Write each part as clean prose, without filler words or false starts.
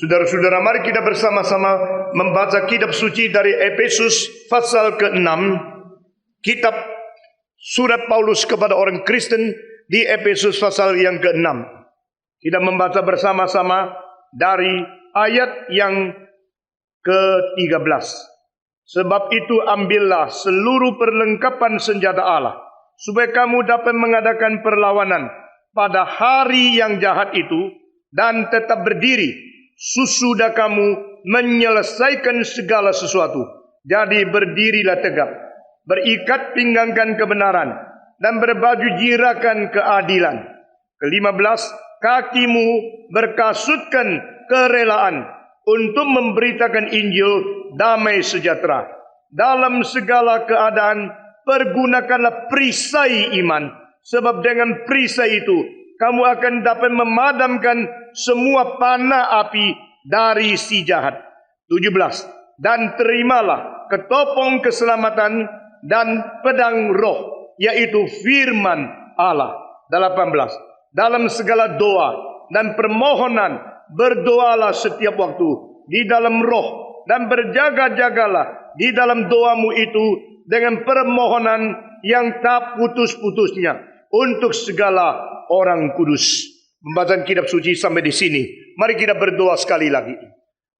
Saudara-saudara, mari kita bersama-sama membaca kitab suci dari Efesus pasal ke-6. Kitab surat Paulus kepada orang Kristen di Efesus pasal yang ke-6. Kita membaca bersama-sama dari ayat yang ke-13. Sebab itu ambillah seluruh perlengkapan senjata Allah, supaya kamu dapat mengadakan perlawanan pada hari yang jahat itu, dan tetap berdiri sesudah kamu menyelesaikan segala sesuatu. Jadi berdirilah tegap, berikat pinggangkan kebenaran, dan berbaju jirakan keadilan. Ke-15, kakimu berkasutkan kerelaan untuk memberitakan Injil damai sejahtera. Dalam segala keadaan pergunakanlah perisai iman, sebab dengan perisai itu kamu akan dapat memadamkan semua panah api dari si jahat. 17, dan terimalah ketopong keselamatan dan pedang roh, yaitu firman Allah. 18, dalam segala doa dan permohonan berdoalah setiap waktu di dalam roh, dan berjaga-jagalah di dalam doamu itu dengan permohonan yang tak putus-putusnya untuk segala orang kudus. Pembacaan kitab suci sampai di sini. Mari kita berdoa sekali lagi.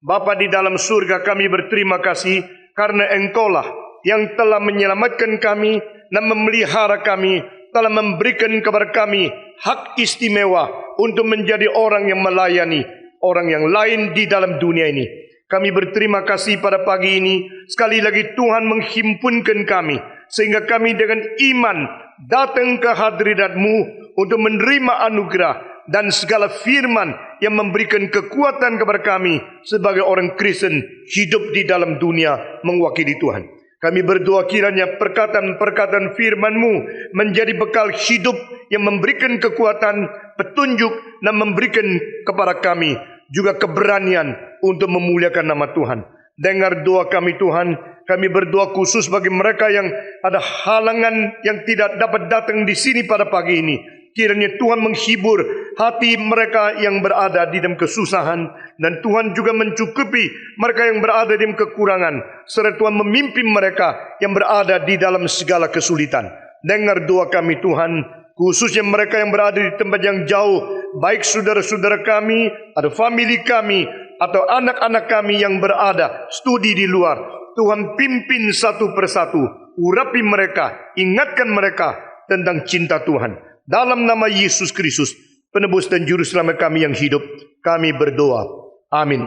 Bapa di dalam surga, kami berterima kasih karena Engkaulah yang telah menyelamatkan kami dan memelihara kami, telah memberikan kepada kami hak istimewa untuk menjadi orang yang melayani orang yang lain di dalam dunia ini. Kami berterima kasih pada pagi ini. Sekali lagi Tuhan menghimpunkan kami, sehingga kami dengan iman datang ke hadirat-Mu untuk menerima anugerah dan segala firman yang memberikan kekuatan kepada kami sebagai orang Kristen hidup di dalam dunia mewakili Tuhan. Kami berdoa kiranya perkataan-perkataan firman-Mu menjadi bekal hidup yang memberikan kekuatan, petunjuk, dan memberikan kepada kami juga keberanian untuk memuliakan nama Tuhan. Dengar doa kami Tuhan. Kami berdoa khusus bagi mereka yang ada halangan yang tidak dapat datang di sini pada pagi ini. Kiranya Tuhan menghibur hati mereka yang berada di dalam kesusahan, dan Tuhan juga mencukupi mereka yang berada di dalam kekurangan, serta Tuhan memimpin mereka yang berada di dalam segala kesulitan. Dengar doa kami Tuhan, khususnya mereka yang berada di tempat yang jauh, baik saudara-saudara kami, atau famili kami, atau anak-anak kami yang berada studi di luar. Tuhan pimpin satu persatu, urapi mereka, ingatkan mereka tentang cinta Tuhan. Dalam nama Yesus Kristus, penebus dan juru selamat kami yang hidup, kami berdoa. Amin.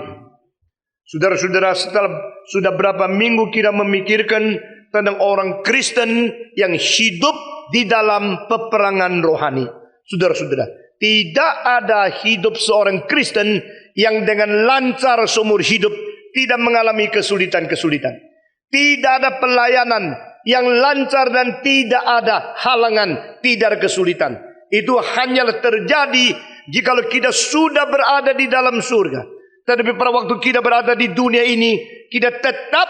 Saudara-saudara, setelah sudah berapa minggu kita memikirkan tentang orang Kristen yang hidup di dalam peperangan rohani. Saudara-saudara, tidak ada hidup seorang Kristen yang dengan lancar seumur hidup, tidak mengalami kesulitan-kesulitan. Tidak ada pelayanan yang lancar dan tidak ada halangan, tidak ada kesulitan. Itu hanyalah terjadi jikalau kita sudah berada di dalam surga. Tetapi pada waktu kita berada di dunia ini, kita tetap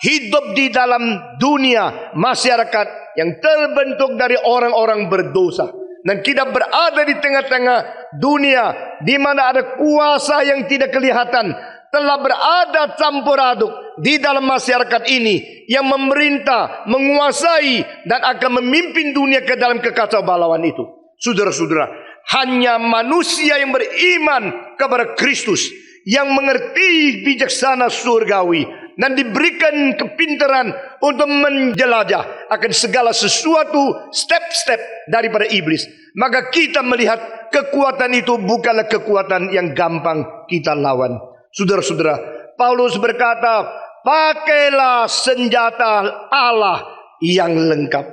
hidup di dalam dunia masyarakat yang terbentuk dari orang-orang berdosa. Dan kita berada di tengah-tengah dunia di mana ada kuasa yang tidak kelihatan telah berada campur aduk di dalam masyarakat ini, yang memerintah, menguasai, dan akan memimpin dunia ke dalam kekacauan balauan itu. Saudara-saudara, hanya manusia yang beriman kepada Kristus, yang mengerti bijaksana surgawi, dan diberikan kepintaran untuk menjelajah akan segala sesuatu, step-step daripada iblis. Maka kita melihat kekuatan itu bukanlah kekuatan yang gampang kita lawan. Saudara-saudara, Paulus berkata, pakailah senjata Allah yang lengkap.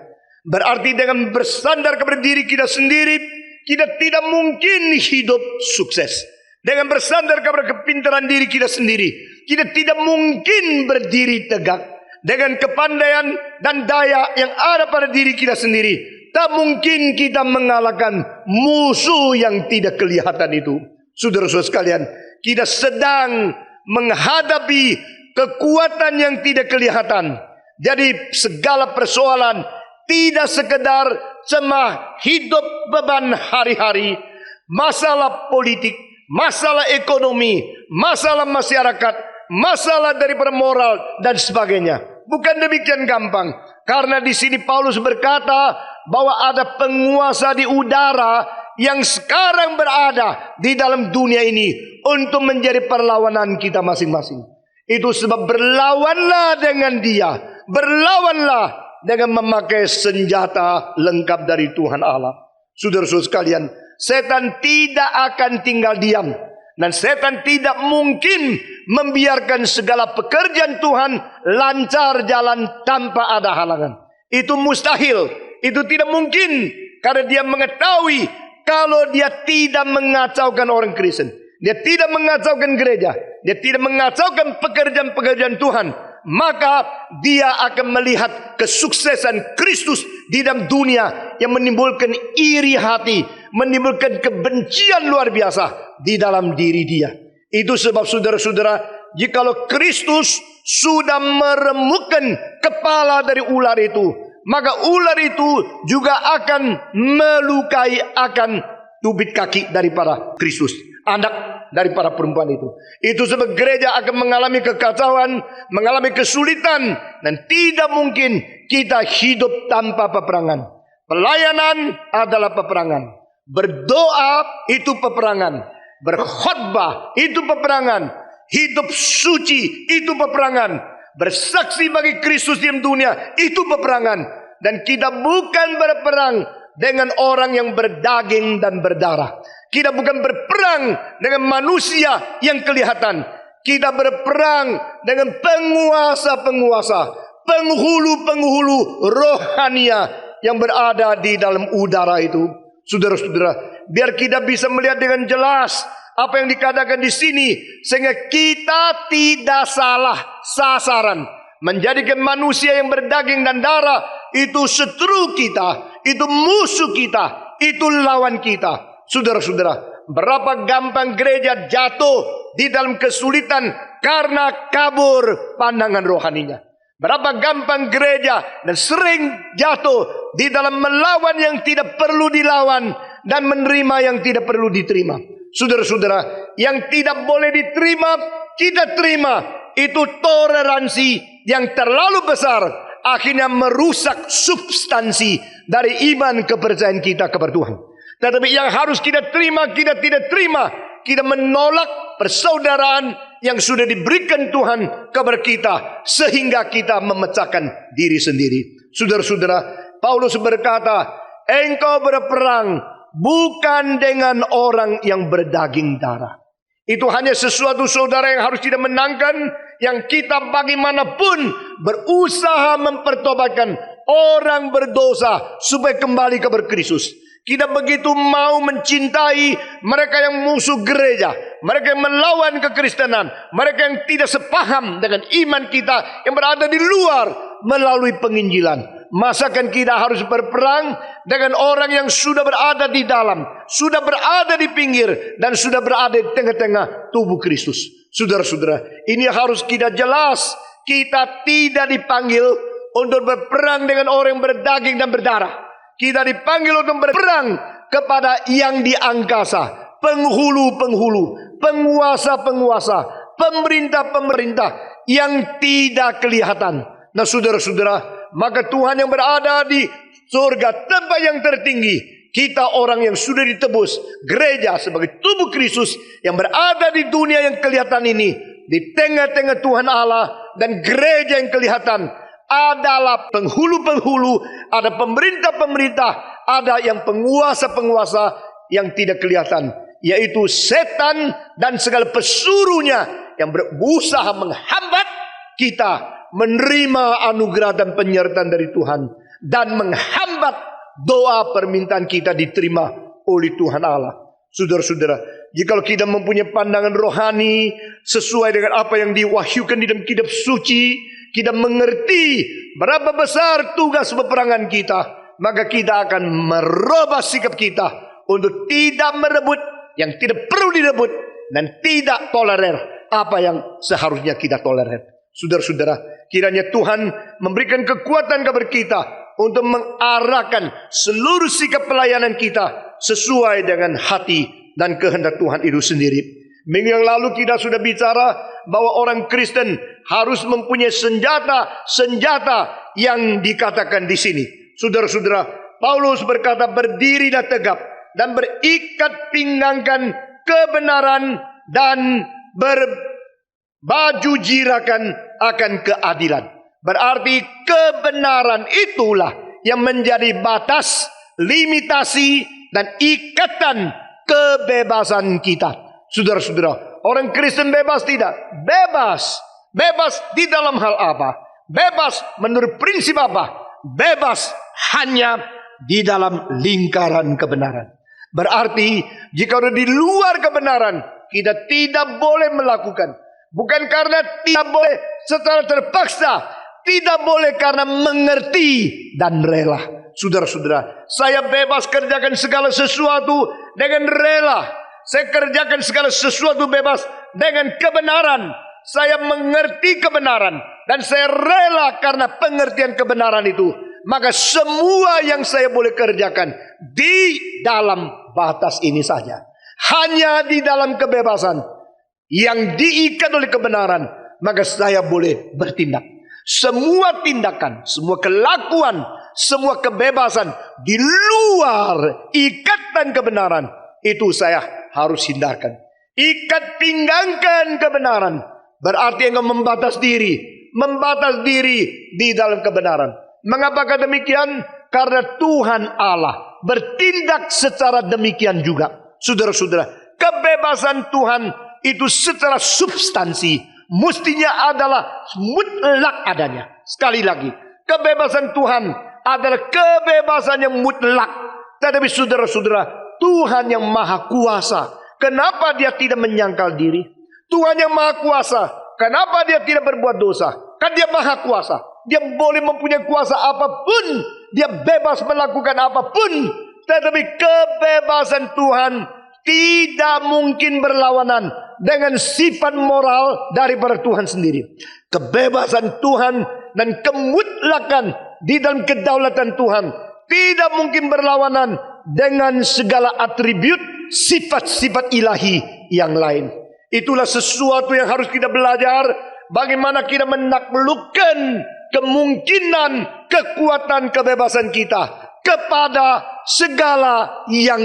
Berarti dengan bersandar kepada diri kita sendiri, kita tidak mungkin hidup sukses. Dengan bersandar kepada kepintaran diri kita sendiri, kita tidak mungkin berdiri tegak. Dengan kepandaian dan daya yang ada pada diri kita sendiri, tak mungkin kita mengalahkan musuh yang tidak kelihatan itu. Saudara-saudara sekalian, kita sedang menghadapi kekuatan yang tidak kelihatan. Jadi segala persoalan tidak sekedar cuma hidup beban hari-hari, masalah politik, masalah ekonomi, masalah masyarakat, masalah daripada moral dan sebagainya. Bukan demikian gampang. Karena di sini Paulus berkata bahwa ada penguasa di udara yang sekarang berada di dalam dunia ini untuk menjadi perlawanan kita masing-masing. Itu sebab berlawanlah dengan dia. Berlawanlah dengan memakai senjata lengkap dari Tuhan Allah. Saudara-saudara sekalian, setan tidak akan tinggal diam. Dan setan tidak mungkin membiarkan segala pekerjaan Tuhan lancar jalan tanpa ada halangan. Itu mustahil. Itu tidak mungkin. Karena dia mengetahui kalau dia tidak mengacaukan orang Kristen. Dia tidak mengacaukan gereja. Dia tidak mengacaukan pekerjaan-pekerjaan Tuhan. Maka dia akan melihat kesuksesan Kristus di dalam dunia yang menimbulkan iri hati, menimbulkan kebencian luar biasa di dalam diri dia. Itu sebab saudara-saudara, jikalau Kristus sudah meremukkan kepala dari ular itu, maka ular itu juga akan melukai akan tubit kaki daripada Kristus, anak daripada perempuan itu. Itu sebab gereja akan mengalami kekacauan, mengalami kesulitan, dan tidak mungkin kita hidup tanpa peperangan. Pelayanan adalah peperangan. Berdoa itu peperangan. Berkhotbah itu peperangan. Hidup suci itu peperangan. Bersaksi bagi Kristus di dunia itu peperangan. Dan kita bukan berperang dengan orang yang berdaging dan berdarah. Kita bukan berperang dengan manusia yang kelihatan. Kita berperang dengan penguasa-penguasa, penghulu-penghulu rohania yang berada di dalam udara itu. Saudara-saudara, biar kita bisa melihat dengan jelas apa yang dikatakan di sini, sehingga kita tidak salah sasaran. Menjadikan manusia yang berdaging dan darah itu setru kita, itu musuh kita, itu lawan kita. Saudara-saudara, berapa gampang gereja jatuh di dalam kesulitan karena kabur pandangan rohaninya. Berapa gampang gereja dan sering jatuh di dalam melawan yang tidak perlu dilawan dan menerima yang tidak perlu diterima. Saudara-saudara, yang tidak boleh diterima, kita terima. Itu toleransi yang terlalu besar, akhirnya merusak substansi dari iman kepercayaan kita kepada Tuhan. Tetapi yang harus kita terima, kita tidak terima. Kita menolak persaudaraan yang sudah diberikan Tuhan kepada kita, sehingga kita memecahkan diri sendiri. Saudara-saudara, Paulus berkata, engkau berperang bukan dengan orang yang berdaging darah. Itu hanya sesuatu saudara yang harus kita menangkan, yang kita bagaimanapun berusaha mempertobatkan orang berdosa supaya kembali kepada Kristus. Kita begitu mau mencintai mereka yang musuh gereja, mereka yang melawan kekristenan, mereka yang tidak sepaham dengan iman kita yang berada di luar melalui penginjilan. Masakan kita harus berperang dengan orang yang sudah berada di dalam, sudah berada di pinggir, dan sudah berada di tengah-tengah tubuh Kristus. Saudara-saudara, ini harus kita jelas. Kita tidak dipanggil untuk berperang dengan orang yang berdaging dan berdarah. Kita dipanggil untuk berperang kepada yang di angkasa, penghulu-penghulu, penguasa-penguasa, pemerintah-pemerintah yang tidak kelihatan. Nah, saudara-saudara, maka Tuhan yang berada di surga, tempat yang tertinggi, kita orang yang sudah ditebus, gereja sebagai tubuh Kristus yang berada di dunia yang kelihatan ini, di tengah-tengah Tuhan Allah dan gereja yang kelihatan, adalah penghulu-penghulu, ada pemerintah-pemerintah, ada yang penguasa-penguasa yang tidak kelihatan, yaitu setan dan segala pesuruhnya yang berusaha menghambat kita menerima anugerah dan penyertaan dari Tuhan, dan menghambat doa permintaan kita diterima oleh Tuhan Allah. Saudara-saudara, jika kita mempunyai pandangan rohani sesuai dengan apa yang diwahyukan di dalam kitab suci, kita mengerti berapa besar tugas peperangan kita, maka kita akan merubah sikap kita untuk tidak merebut yang tidak perlu direbut, dan tidak tolerir apa yang seharusnya kita tolerir. Saudara-saudara, kiranya Tuhan memberikan kekuatan kepada kita untuk mengarahkan seluruh sikap pelayanan kita sesuai dengan hati dan kehendak Tuhan itu sendiri. Minggu yang lalu kita sudah bicara bahwa orang Kristen harus mempunyai senjata yang dikatakan di sini. Saudara-saudara, Paulus berkata, berdirilah tegap dan berikat pinggangkan kebenaran dan berbaju jirakan akan keadilan. Berarti kebenaran itulah yang menjadi batas, limitasi dan ikatan kebebasan kita. Saudara-saudara, orang Kristen bebas tidak? Bebas. Bebas di dalam hal apa? Bebas menurut prinsip apa? Bebas hanya di dalam lingkaran kebenaran. Berarti jika di luar kebenaran, kita tidak boleh melakukan. Bukan karena tidak boleh secara terpaksa, tidak boleh karena mengerti dan rela. Saudara-saudara, saya bebas kerjakan segala sesuatu dengan rela. Saya kerjakan segala sesuatu bebas dengan kebenaran. Saya mengerti kebenaran dan saya rela karena pengertian kebenaran itu. Maka semua yang saya boleh kerjakan di dalam batas ini saja. Hanya di dalam kebebasan yang diikat oleh kebenaran, maka saya boleh bertindak. Semua tindakan, semua kelakuan, semua kebebasan di luar ikatan kebenaran, itu saya harus hindarkan. Ikat pinggangkan kebenaran, berarti engkau membatas diri di dalam kebenaran. Mengapakah demikian? Karena Tuhan Allah bertindak secara demikian juga. Saudara-saudara, kebebasan Tuhan itu secara substansi mestinya adalah mutlak adanya. Sekali lagi, kebebasan Tuhan adalah kebebasan yang mutlak. Tetapi saudara-saudara, Tuhan yang maha kuasa, kenapa dia tidak menyangkal diri? Tuhan yang maha kuasa, kenapa dia tidak berbuat dosa? Kan dia maha kuasa, dia boleh mempunyai kuasa apapun, dia bebas melakukan apapun. Tetapi kebebasan Tuhan tidak mungkin berlawanan dengan sifat moral daripada Tuhan sendiri. Kebebasan Tuhan dan kemutlakan di dalam kedaulatan Tuhan tidak mungkin berlawanan dengan segala atribut sifat-sifat ilahi yang lain. Itulah sesuatu yang harus kita belajar, bagaimana kita menaklukkan kemungkinan kekuatan kebebasan kita kepada segala yang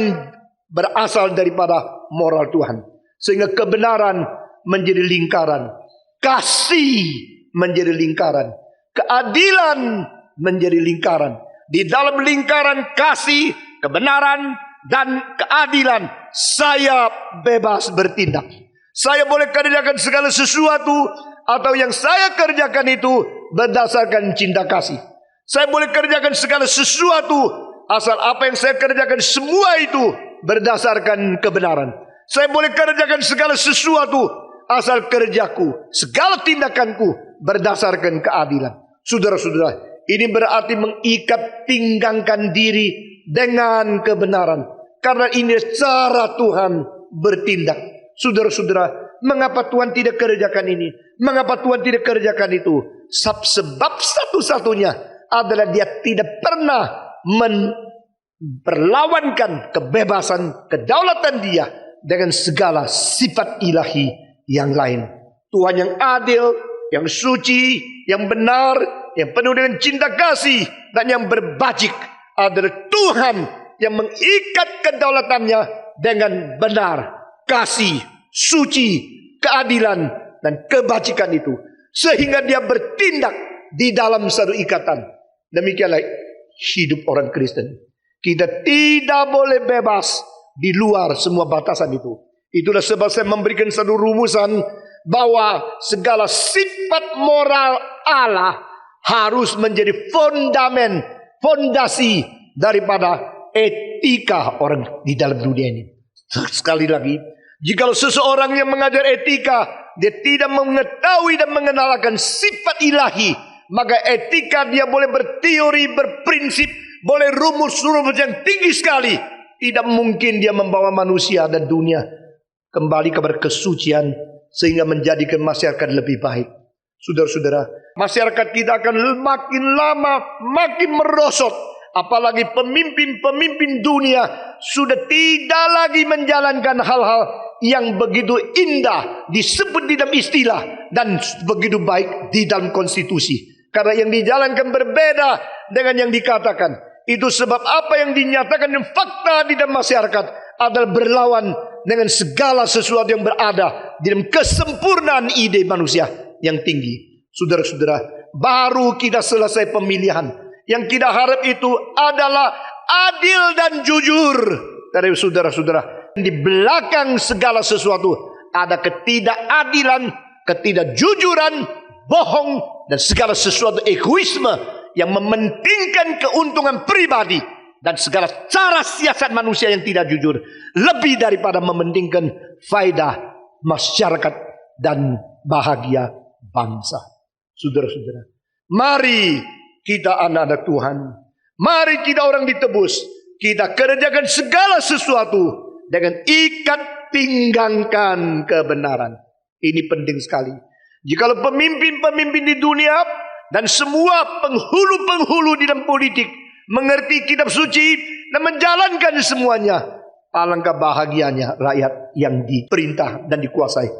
berasal daripada moral Tuhan. Sehingga kebenaran menjadi lingkaran, kasih menjadi lingkaran, keadilan menjadi lingkaran. Di dalam lingkaran kasih, kebenaran dan keadilan, saya bebas bertindak. Saya boleh kerjakan segala sesuatu, atau yang saya kerjakan itu berdasarkan cinta kasih. Saya boleh kerjakan segala sesuatu, asal apa yang saya kerjakan semua itu berdasarkan kebenaran. Saya boleh kerjakan segala sesuatu, asal kerjaku, segala tindakanku berdasarkan keadilan. Saudara-saudara, ini berarti mengikat pinggangkan diri dengan kebenaran. Karena ini cara Tuhan bertindak. Saudara-saudara, mengapa Tuhan tidak kerjakan ini? Mengapa Tuhan tidak kerjakan itu? Sebab satu-satunya adalah dia tidak pernah memperlawankan kebebasan, kedaulatan dia dengan segala sifat ilahi yang lain. Tuhan yang adil, yang suci, yang benar, yang penuh dengan cinta kasih dan yang berbajik adalah Tuhan yang mengikat kedaulatannya dengan benar, kasih, suci, keadilan dan kebajikan itu, sehingga dia bertindak di dalam satu ikatan. Demikianlah hidup orang Kristen. Kita tidak boleh bebas di luar semua batasan itu. Itulah sebab saya memberikan satu rumusan bahwa segala sifat moral Allah harus menjadi fondasi daripada etika orang di dalam dunia ini. Sekali lagi, jika seseorang yang mengajar etika, dia tidak mengetahui dan mengenalkan sifat ilahi, maka etika dia boleh berteori, berprinsip, boleh rumus-rumus yang tinggi sekali. Tidak mungkin dia membawa manusia dan dunia kembali kepada kesucian, sehingga menjadikan masyarakat lebih baik. Saudara-saudara, masyarakat kita akan makin lama makin merosot, apalagi pemimpin-pemimpin dunia sudah tidak lagi menjalankan hal-hal yang begitu indah disebut di dalam istilah dan begitu baik di dalam konstitusi. Karena yang dijalankan berbeda dengan yang dikatakan. Itu sebab apa yang dinyatakan dan fakta di dalam masyarakat adalah berlawan dengan segala sesuatu yang berada di dalam kesempurnaan ide manusia yang tinggi. Saudara-saudara, baru kita selesai pemilihan. Yang kita harap itu adalah adil dan jujur. Dari saudara-saudara, di belakang segala sesuatu ada ketidakadilan, ketidakjujuran, bohong, dan segala sesuatu egoisme yang mementingkan keuntungan pribadi dan segala cara siasat manusia yang tidak jujur lebih daripada mementingkan faedah masyarakat dan bahagia bangsa. Saudara-saudara, mari kita anak-anak Tuhan, mari kita orang ditebus, kita kerjakan segala sesuatu dengan ikat pinggangkan kebenaran. Ini penting sekali. Jikalau pemimpin-pemimpin di dunia dan semua penghulu-penghulu di dalam politik mengerti kitab suci dan menjalankan semuanya, alangkah bahagianya rakyat yang diperintah dan dikuasai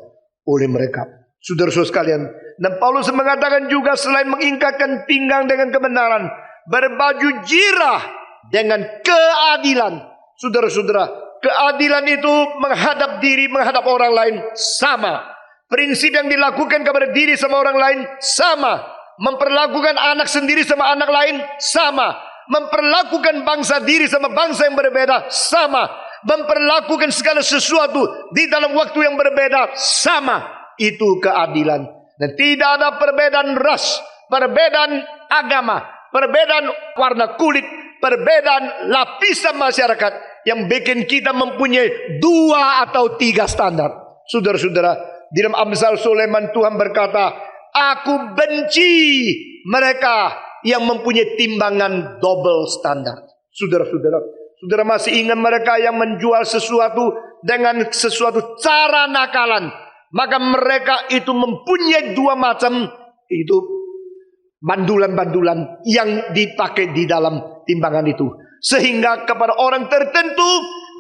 oleh mereka. Saudara-saudara sekalian, dan Paulus mengatakan juga selain mengingkatkan pinggang dengan kebenaran, berbaju jirah dengan keadilan. Saudara-saudara, keadilan itu menghadap diri, menghadap orang lain sama. Prinsip yang dilakukan kepada diri sama orang lain sama. Memperlakukan anak sendiri sama anak lain sama. Memperlakukan bangsa diri sama bangsa yang berbeda sama. Memperlakukan segala sesuatu di dalam waktu yang berbeda sama. Itu keadilan. Dan tidak ada perbedaan ras, perbedaan agama, perbedaan warna kulit, perbedaan lapisan masyarakat yang bikin kita mempunyai 2 atau 3 standar. Saudara-saudara, di dalam Amsal Sulaiman Tuhan berkata, aku benci mereka yang mempunyai timbangan double standar. Saudara-saudara, saudara masih ingat mereka yang menjual sesuatu dengan sesuatu cara nakalan. Maka mereka itu mempunyai 2 macam itu bandulan-bandulan yang dipakai di dalam timbangan itu. Sehingga kepada orang tertentu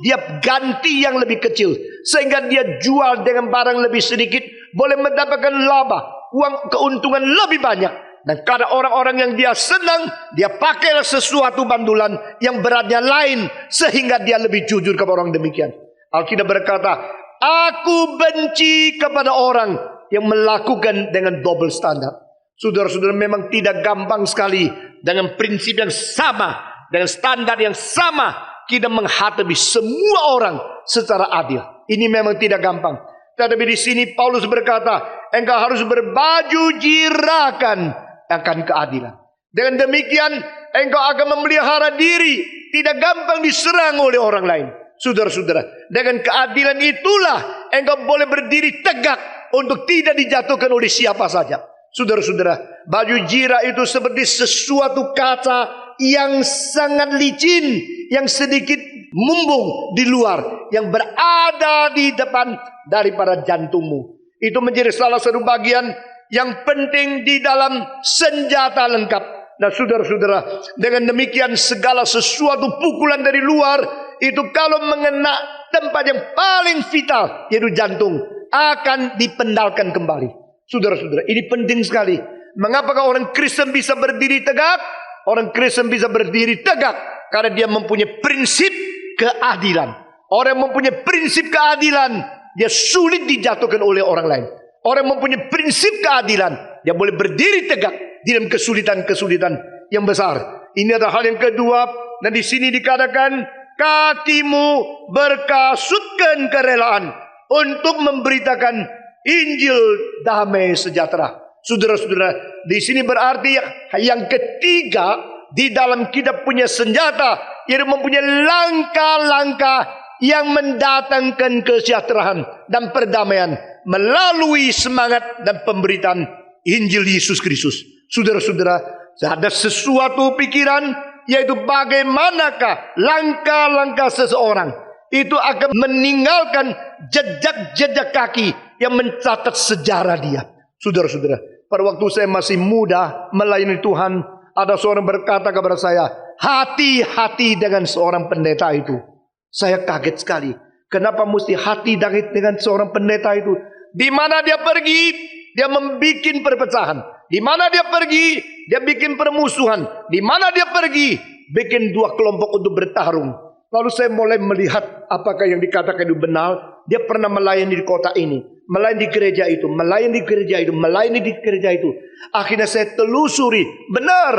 dia ganti yang lebih kecil. Sehingga dia jual dengan barang lebih sedikit, boleh mendapatkan laba, uang keuntungan lebih banyak. Dan karena orang-orang yang dia senang, dia pakailah sesuatu bandulan yang beratnya lain, sehingga dia lebih jujur kepada orang demikian. Alkitab berkata, aku benci kepada orang yang melakukan dengan double standar. Saudara-saudara, memang tidak gampang sekali dengan prinsip yang sama, dengan standar yang sama, kita menghadapi semua orang secara adil. Ini memang tidak gampang. Tetapi di sini Paulus berkata, engkau harus berbaju jirakan akan keadilan. Dengan demikian, engkau akan memelihara diri, tidak gampang diserang oleh orang lain. Saudara-saudara, dengan keadilan itulah engkau boleh berdiri tegak untuk tidak dijatuhkan oleh siapa saja. Saudara-saudara, baju jirah itu seperti sesuatu kaca yang sangat licin, yang sedikit mumbung di luar, yang berada di depan daripada jantungmu. Itu menjadi salah satu bagian yang penting di dalam senjata lengkap. Nah, saudara-saudara, dengan demikian segala sesuatu pukulan dari luar itu kalau mengena tempat yang paling vital, yaitu jantung, akan dipendalkan kembali. Saudara-saudara, ini penting sekali. Mengapakah orang Kristen bisa berdiri tegak? Orang Kristen bisa berdiri tegak karena dia mempunyai prinsip keadilan. Orang yang mempunyai prinsip keadilan, dia sulit dijatuhkan oleh orang lain. Orang yang mempunyai prinsip keadilan, dia boleh berdiri tegak di dalam kesulitan-kesulitan yang besar. Ini adalah hal yang kedua. Dan di sini dikatakan, kakimu berkasutkan kerelaan untuk memberitakan Injil damai sejahtera. Saudara-saudara, di sini berarti yang ketiga di dalam kita punya senjata, yaitu mempunyai langkah-langkah yang mendatangkan kesejahteraan dan perdamaian melalui semangat dan pemberitaan Injil Yesus Kristus. Saudara-saudara, ada sesuatu pikiran, yaitu bagaimanakah langkah-langkah seseorang itu akan meninggalkan jejak-jejak kaki yang mencatat sejarah dia. Saudara-saudara, pada waktu saya masih muda melayani Tuhan, ada seorang berkata kepada saya, hati-hati dengan seorang pendeta itu. Saya kaget sekali. Kenapa mesti hati dengan seorang pendeta itu? Di mana dia pergi, dia membuat perpecahan. Di mana dia pergi, dia bikin permusuhan. Di mana dia pergi, bikin dua kelompok untuk bertarung. Lalu saya mulai melihat apakah yang dikatakan itu benar. Dia pernah melayani di kota ini, melayani di gereja itu, melayani di gereja itu, melayani di gereja itu. Akhirnya saya telusuri, benar,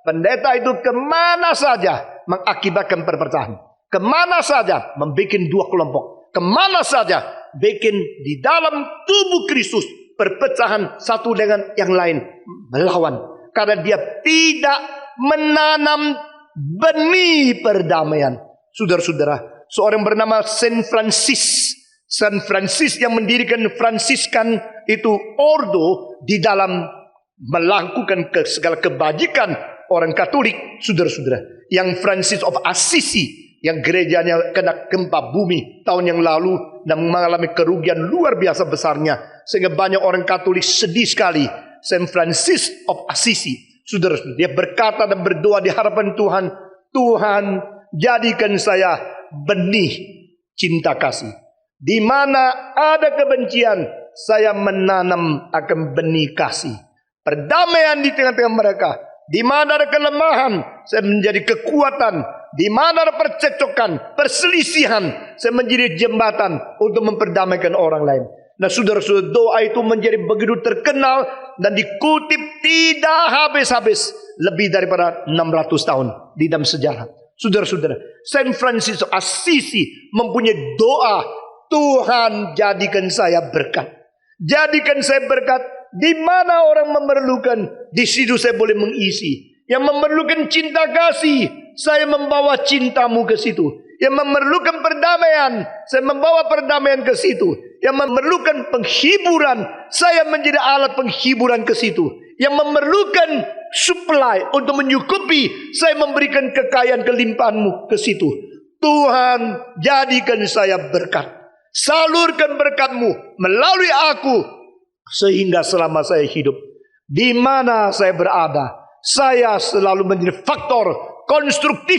pendeta itu kemana saja mengakibatkan perpecahan. Kemana saja membuat dua kelompok. Kemana saja bikin di dalam tubuh Kristus perpecahan satu dengan yang lain melawan. Karena dia tidak menanam benih perdamaian. Saudara-saudara, seorang bernama Saint Francis yang mendirikan Fransiskan itu ordo di dalam melakukan segala kebajikan orang Katolik, saudara-saudara. Yang Francis of Assisi, yang gerejanya kena gempa bumi tahun yang lalu dan mengalami kerugian luar biasa besarnya, sehingga banyak orang Katolik sedih sekali. Saint Francis of Assisi, saudara-saudara, dia berkata dan berdoa di hadapan Tuhan, Tuhan, jadikan saya benih cinta kasih. Di mana ada kebencian, saya menanam akan benih kasih. Perdamaian di tengah-tengah mereka. Di mana ada kelemahan, saya menjadi kekuatan. Di mana ada percekcokan, perselisihan, saya menjadi jembatan untuk memperdamaikan orang lain. Nah, saudara-saudara, doa itu menjadi begitu terkenal dan dikutip tidak habis-habis lebih daripada 600 tahun di dalam sejarah. Saudara-saudara, Saint Francis of Assisi mempunyai doa, Tuhan jadikan saya berkat. Jadikan saya berkat. Di mana orang memerlukan, di situ saya boleh mengisi. Yang memerlukan cinta kasih, saya membawa cintamu ke situ. Yang memerlukan perdamaian, saya membawa perdamaian ke situ. Yang memerlukan penghiburan, saya menjadi alat penghiburan ke situ. Yang memerlukan supply untuk menyukupi, saya memberikan kekayaan kelimpahanmu ke situ. Tuhan, jadikan saya berkat. Salurkan berkat-Mu melalui aku, sehingga selama saya hidup, di mana saya berada, saya selalu menjadi faktor konstruktif,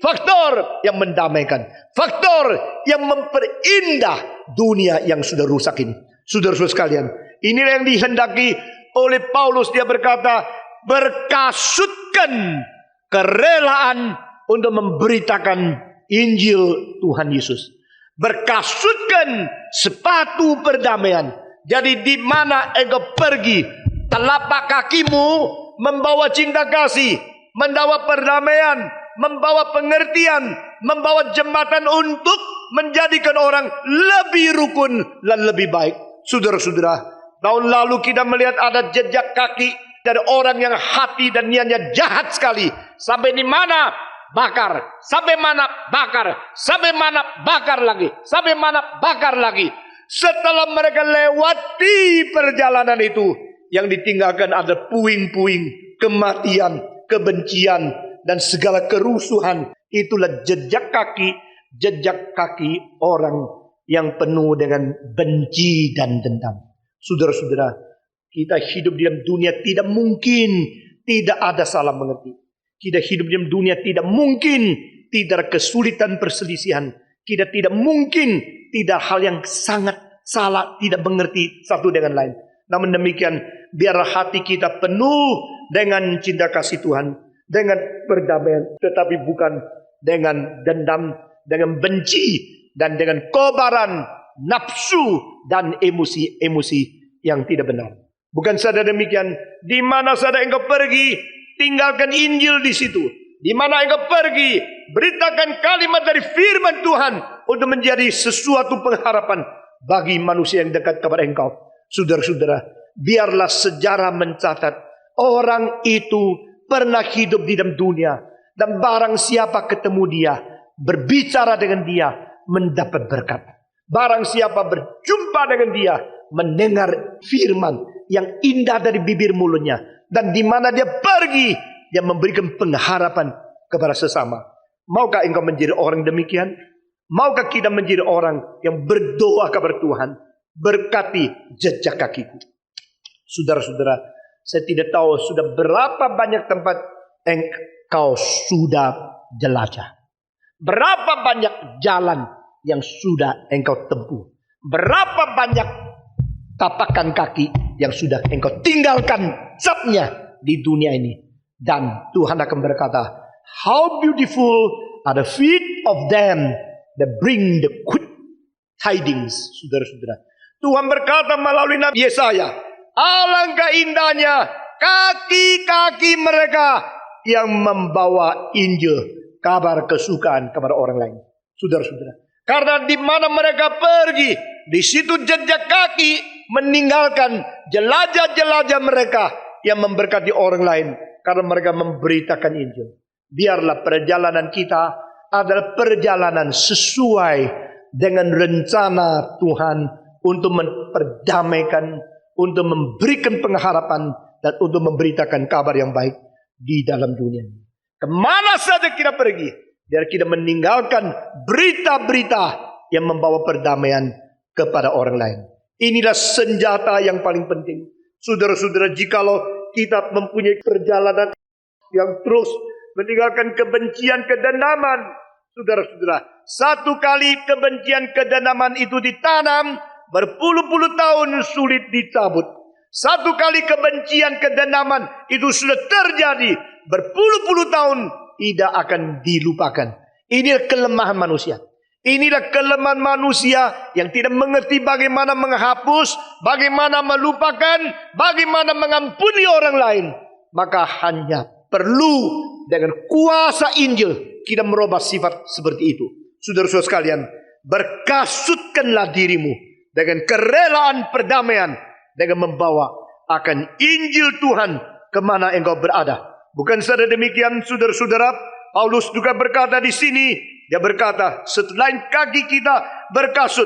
faktor yang mendamaikan, faktor yang memperindah dunia yang sudah rusak ini. Saudara-saudara sekalian, inilah yang dihendaki oleh Paulus. Dia berkata, berkasutkan kerelaan untuk memberitakan Injil Tuhan Yesus. Berkasutkan sepatu perdamaian. Jadi di mana engkau pergi, telapak kakimu membawa cinta kasih, membawa perdamaian, membawa pengertian, membawa jembatan untuk menjadikan orang lebih rukun dan lebih baik. Saudara-saudara, tahun lalu kita melihat ada jejak kaki dari orang yang hati dan niatnya jahat sekali. Sampai di mana? Bakar. Sampai mana? Bakar. Sampai mana? Bakar lagi. Sampai mana? Bakar lagi. Setelah mereka lewati perjalanan itu, yang ditinggalkan ada puing-puing, kematian, kebencian, dan segala kerusuhan. Itulah jejak kaki orang yang penuh dengan benci dan dendam. Saudara-saudara, kita hidup di dalam dunia tidak mungkin tidak ada salah mengerti. Kita hidup di dalam dunia tidak mungkin tidak ada kesulitan perselisihan. Kita tidak mungkin tidak hal yang sangat salah, tidak mengerti satu dengan lain. Namun demikian, biarlah hati kita penuh dengan cinta kasih Tuhan, dengan perdamaian, tetapi bukan dengan dendam, dengan benci, dan dengan kobaran, nafsu, dan emosi-emosi yang tidak benar. Bukan saja demikian, di mana saja engkau pergi, tinggalkan Injil di situ. Di mana engkau pergi, beritakan kalimat dari firman Tuhan untuk menjadi sesuatu pengharapan bagi manusia yang dekat kepada engkau. Saudara-saudara, biarlah sejarah mencatat orang itu pernah hidup di dalam dunia, dan barang siapa ketemu dia, berbicara dengan dia, mendapat berkat. Barang siapa berjumpa dengan dia, mendengar firman yang indah dari bibir mulutnya, dan di mana dia pergi, dia memberikan pengharapan kepada sesama. Maukah engkau menjadi orang demikian? Maukah kita menjadi orang yang berdoa kepada Tuhan, berkati jejak kakiku? Saudara-saudara, saya tidak tahu sudah berapa banyak tempat kau sudah jelajah? Berapa banyak jalan yang sudah engkau tempuh? Berapa banyak tapakan kaki yang sudah engkau tinggalkan capnya di dunia ini? Dan Tuhan akan berkata, how beautiful are the feet of them that bring the good tidings. Saudara-saudara, Tuhan berkata melalui Nabi Yesaya, alangkah indahnya kaki-kaki mereka yang membawa Injil, kabar kesukaan kepada orang lain. Saudara-saudara, karena di mana mereka pergi, di situ jejak kaki meninggalkan jelajah-jelajah mereka yang memberkati orang lain, karena mereka memberitakan Injil. Biarlah perjalanan kita adalah perjalanan sesuai dengan rencana Tuhan untuk memperdamaikan, untuk memberikan pengharapan, dan untuk memberitakan kabar yang baik di dalam dunia ini. Kemana saja kita pergi, biar kita meninggalkan berita-berita yang membawa perdamaian kepada orang lain. Inilah senjata yang paling penting. Saudara-saudara, jikalau kita mempunyai perjalanan yang terus meninggalkan kebencian, kedendaman, saudara-saudara, satu kali kebencian, kedendaman itu ditanam, berpuluh-puluh tahun sulit dicabut. Satu kali kebencian, kedendaman itu sudah terjadi, berpuluh-puluh tahun tidak akan dilupakan. Inilah kelemahan manusia. Inilah kelemahan manusia yang tidak mengerti bagaimana menghapus, bagaimana melupakan, bagaimana mengampuni orang lain. Maka hanya perlu dengan kuasa Injil kita merubah sifat seperti itu. Saudara-saudara sekalian, berkasutkanlah dirimu dengan kerelaan perdamaian, dengan membawa akan Injil Tuhan kemana engkau berada. Bukan saja demikian, saudara-saudara, Paulus juga berkata di sini, dia berkata, selain kaki kita berkasut,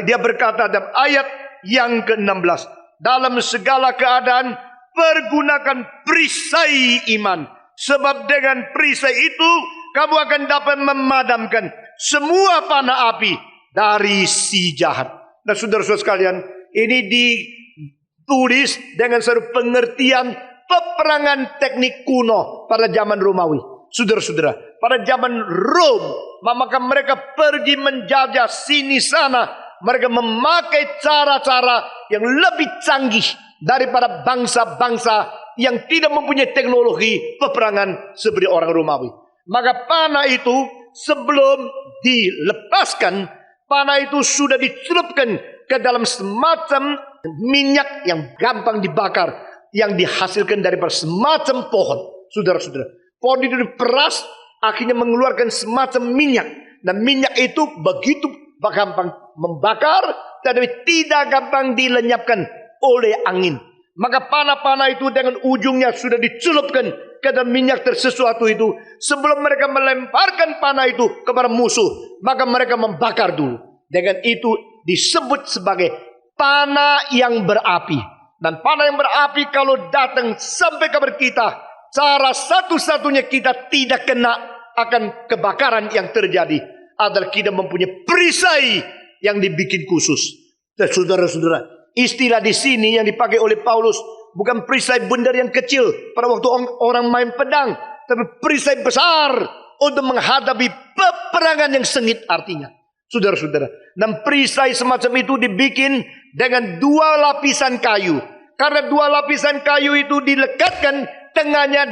dia berkata dalam ayat yang ke-16, dalam segala keadaan pergunakan perisai iman, sebab dengan perisai itu kamu akan dapat memadamkan semua panah api dari si jahat. Nah, saudara-saudara sekalian, ini ditulis dengan satu pengertian peperangan teknik kuno pada zaman Romawi. Saudara-saudara, pada zaman Rom, maka mereka pergi menjajah sini sana. Mereka memakai cara-cara yang lebih canggih daripada bangsa-bangsa yang tidak mempunyai teknologi peperangan seperti orang Romawi. Maka panah itu sebelum dilepaskan, panah itu sudah dicelupkan ke dalam semacam minyak yang gampang dibakar, yang dihasilkan daripada semacam pohon. Saudara-saudara, pohon itu diperas, akhirnya mengeluarkan semacam minyak. Dan minyak itu begitu gampang membakar, tetapi tidak gampang dilenyapkan oleh angin. Maka panah-panah itu dengan ujungnya sudah dicelupkan ke dalam minyak tersesuatu itu. Sebelum mereka melemparkan panah itu kepada musuh, maka mereka membakar dulu. Dengan itu disebut sebagai panah yang berapi. Dan panah yang berapi kalau datang sampai kepada kita, cara satu-satunya kita tidak kena akan kebakaran yang terjadi adalah kita mempunyai perisai yang dibikin khusus. Dan saudara-saudara, istilah di sini yang dipakai oleh Paulus bukan perisai bundar yang kecil pada waktu orang main pedang, tapi perisai besar untuk menghadapi peperangan yang sengit artinya. Saudara-saudara, dan perisai semacam itu dibikin dengan 2 lapisan kayu. Karena 2 lapisan kayu itu dilekatkan, tengahnya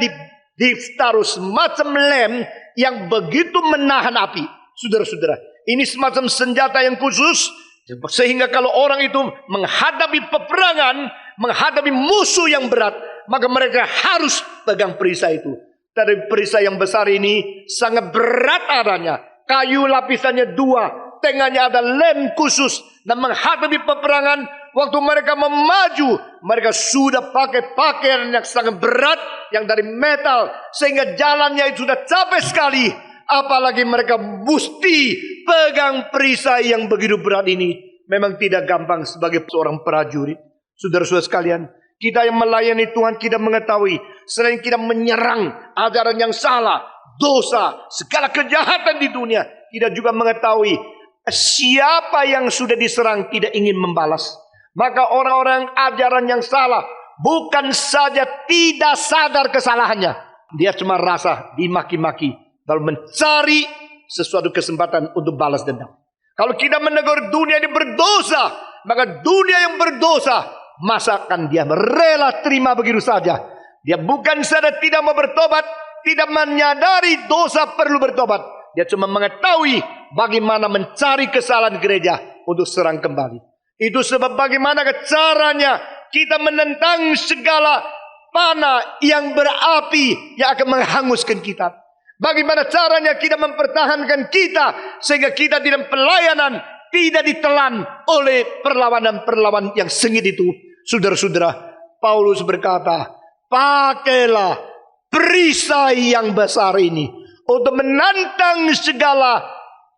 ditaruh semacam lem yang begitu menahan api. Saudara-saudara, ini semacam senjata yang khusus, sehingga kalau orang itu menghadapi peperangan, menghadapi musuh yang berat, maka mereka harus pegang perisai itu. Dari perisai yang besar ini sangat berat adanya. Kayu lapisannya 2, tengahnya ada lem khusus. Dan menghadapi peperangan, waktu mereka memaju, mereka sudah pakai pakaian yang sangat berat, yang dari metal, sehingga jalannya itu sudah capek sekali. Apalagi mereka mesti pegang perisai yang begitu berat ini. Memang tidak gampang sebagai seorang prajurit. Saudara-saudara sekalian, kita yang melayani Tuhan, kita mengetahui selain kita menyerang ajaran yang salah, dosa, segala kejahatan di dunia, kita juga mengetahui siapa yang sudah diserang tidak ingin membalas. Maka orang-orang ajaran yang salah bukan saja tidak sadar kesalahannya, Dia cuma rasa dimaki-maki, lalu mencari sesuatu kesempatan untuk balas dendam. Kalau kita menegur dunia ini berdosa, maka dunia yang berdosa, masakan dia rela terima begitu saja. Dia bukan saja tidak mau bertobat, tidak menyadari dosa perlu bertobat. Dia cuma mengetahui bagaimana mencari kesalahan gereja untuk serang kembali. Itu sebab bagaimana caranya kita menentang segala panah yang berapi yang akan menghanguskan kita. Bagaimana caranya kita mempertahankan kita sehingga kita di dalam pelayanan tidak ditelan oleh perlawanan-perlawanan yang sengit itu. Saudara-saudara, Paulus berkata, pakailah perisai yang besar ini untuk menantang segala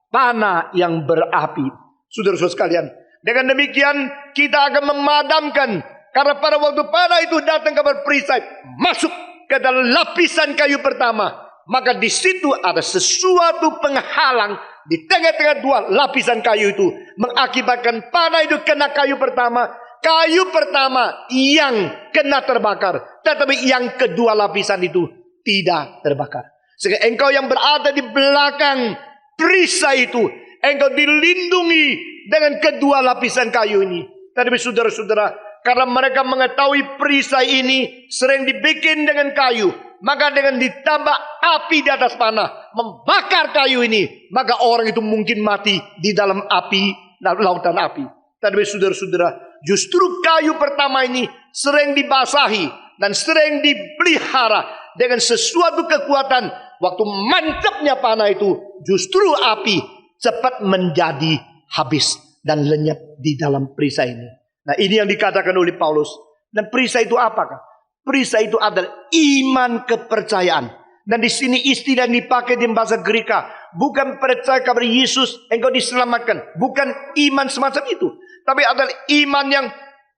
panah yang berapi. Saudara-saudara sekalian, dengan demikian kita akan memadamkan. Karena pada waktu panah itu datang kabar perisai, masuk ke dalam lapisan kayu pertama, maka di situ ada sesuatu penghalang di tengah-tengah dua lapisan kayu itu, mengakibatkan panah itu kena kayu pertama. Kayu pertama yang kena terbakar, tetapi yang kedua lapisan itu tidak terbakar. Sehingga engkau yang berada di belakang perisai itu, engkau dilindungi dengan kedua lapisan kayu ini. Tetapi saudara-saudara, karena mereka mengetahui perisai ini sering dibikin dengan kayu, maka dengan ditambah api di atas panah, membakar kayu ini, maka orang itu mungkin mati di dalam api, lautan api. Tetapi saudara-saudara, justru kayu pertama ini sering dibasahi dan sering dipelihara dengan sesuatu kekuatan. Waktu mantapnya panah itu, justru api cepat menjadi habis dan lenyap di dalam perisai ini. Nah, ini yang dikatakan oleh Paulus. Dan perisai itu apakah? Perisai itu adalah iman kepercayaan. Dan di sini istilah yang dipakai di bahasa Greka bukan percaya kepada Yesus engkau diselamatkan, bukan iman semacam itu, tapi adalah iman yang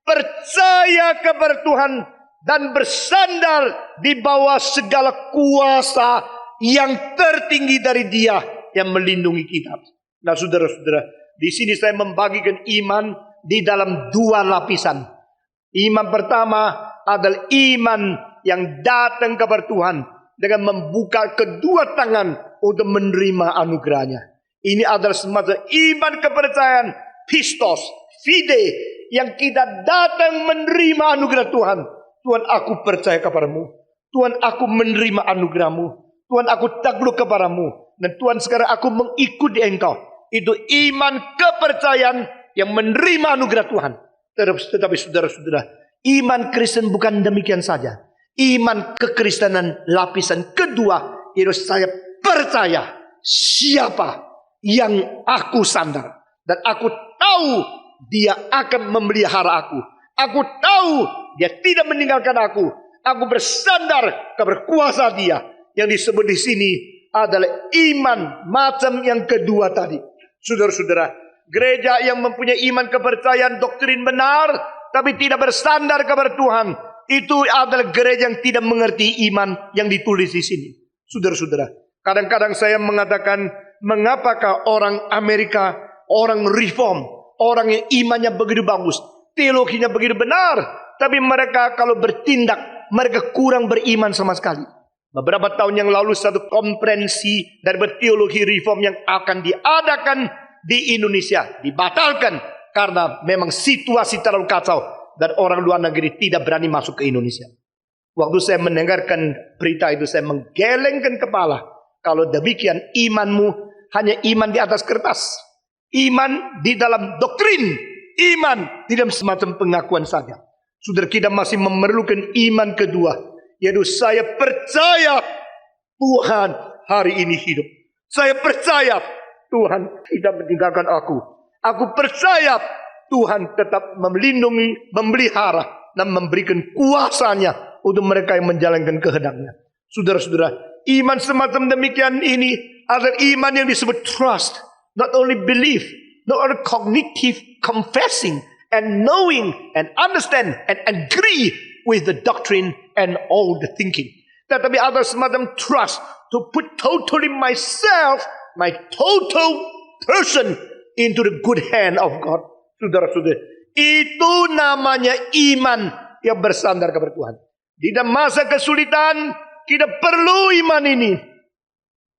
percaya kepada Tuhan dan bersandar di bawah segala kuasa yang tertinggi dari Dia yang melindungi kita. Nah, saudara-saudara, di sini saya membagikan iman di dalam dua lapisan. Iman pertama adalah iman yang datang kepada Tuhan dengan membuka kedua tangan untuk menerima anugerahnya. Ini adalah semacam iman kepercayaan, pistos, fide, yang kita datang menerima anugerah Tuhan. Tuhan, aku percaya kepadamu. Tuhan, aku menerima anugerahmu. Tuhan, aku takluk kepadamu. Dan Tuhan, sekarang aku mengikuti engkau. Itu iman kepercayaan yang menerima anugerah Tuhan. Tetapi saudara-saudara, iman Kristen bukan demikian saja. Iman kekristenan lapisan kedua, yaitu saya percaya siapa yang aku sandar. Dan aku tahu Dia akan memelihara aku. Aku tahu Dia tidak meninggalkan aku. Aku bersandar kepada kuasa Dia. Yang disebut di sini adalah iman macam yang kedua tadi. Saudara-saudara, gereja yang mempunyai iman kepercayaan doktrin benar, tapi tidak bersandar kepada Tuhan, itu adalah gereja yang tidak mengerti iman yang ditulis di sini. Saudara-saudara, kadang-kadang saya mengatakan, mengapakah orang Amerika, orang reform, orang yang imannya begitu bagus, teologinya begitu benar, tapi mereka kalau bertindak, mereka kurang beriman sama sekali. Beberapa tahun yang lalu satu konferensi dari teologi reform yang akan diadakan di Indonesia dibatalkan karena memang situasi terlalu kacau dan orang luar negeri tidak berani masuk ke Indonesia. Waktu saya mendengarkan berita itu, saya menggelengkan kepala. Kalau demikian imanmu hanya iman di atas kertas, iman di dalam doktrin, iman di dalam semacam pengakuan saja. Saudara, kita masih memerlukan iman kedua, yaitu saya percaya Tuhan hari ini hidup. Saya percaya Tuhan tidak meninggalkan aku. Aku percaya Tuhan tetap melindungi, memelihara, dan memberikan kuasanya untuk mereka yang menjalankan kehendaknya. Saudara-saudara, iman semacam demikian ini adalah iman yang disebut trust. Not only belief, not only cognitive confessing and knowing and understand and agree with the doctrine and all the thinking. Tetapi ada semacam trust to put totally myself, my total person into the good hand of God. Saudara-saudara, itu namanya iman yang bersandar kepada Tuhan. Di dalam masa kesulitan, kita perlu iman ini.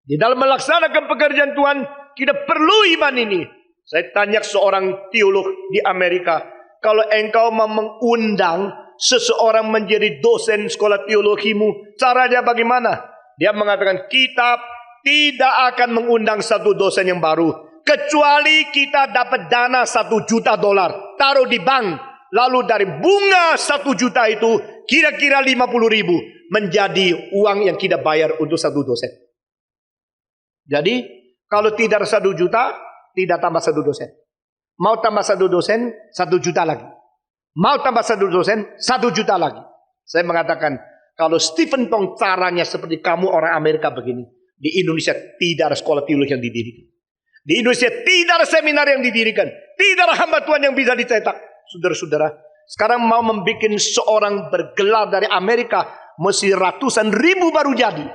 Di dalam melaksanakan pekerjaan Tuhan, kita perlu iman ini. Saya tanya seorang teolog di Amerika, kalau engkau mau mengundang seseorang menjadi dosen sekolah teologimu, caranya bagaimana? Dia mengatakan, kita tidak akan mengundang satu dosen yang baru, kecuali kita dapat dana $1 juta, taruh di bank. Lalu dari bunga 1 juta itu, kira-kira 50.000 menjadi uang yang kita bayar untuk satu dosen. Jadi, kalau tidak 1 juta, tidak tambah 1 dosen. Mau tambah 1 dosen, 1 juta lagi. Mau tambah 1 dosen, 1 juta lagi. Saya mengatakan, kalau Stephen Tong caranya seperti kamu orang Amerika begini, di Indonesia tidak ada sekolah teologi yang didirikan. Di Indonesia tidak ada seminar yang didirikan. Tidak ada hamba Tuhan yang bisa dicetak. Saudara-saudara, sekarang mau membuat seorang bergelar dari Amerika, mesti ratusan ribu baru jadi.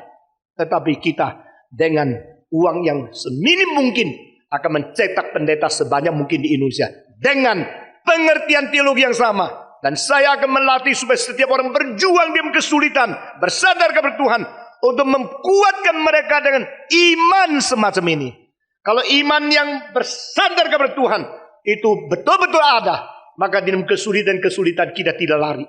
Tetapi kita dengan uang yang seminim mungkin akan mencetak pendeta sebanyak mungkin di Indonesia. Dengan pengertian teologi yang sama. Dan saya akan melatih supaya setiap orang berjuang di kesulitan, bersandar kepada Tuhan, untuk memkuatkan mereka dengan iman semacam ini. Kalau iman yang bersandar kepada Tuhan itu betul-betul ada, maka di dalam kesulitan-kesulitan kita tidak lari.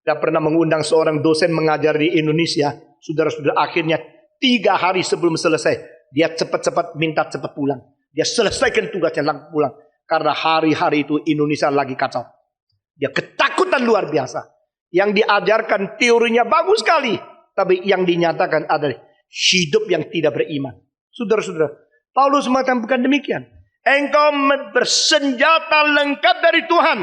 Saya pernah mengundang seorang dosen mengajar di Indonesia. Saudara-saudara, akhirnya 3 hari sebelum selesai, dia cepat-cepat minta cepat pulang. Dia selesaikan tugasnya langsung pulang. Karena hari-hari itu Indonesia lagi kacau. Dia ketakutan luar biasa. Yang diajarkan teorinya bagus sekali, tapi yang dinyatakan adalah hidup yang tidak beriman. Saudara-saudara, Paulus mengatakan bukan demikian. Engkau bersenjata lengkap dari Tuhan.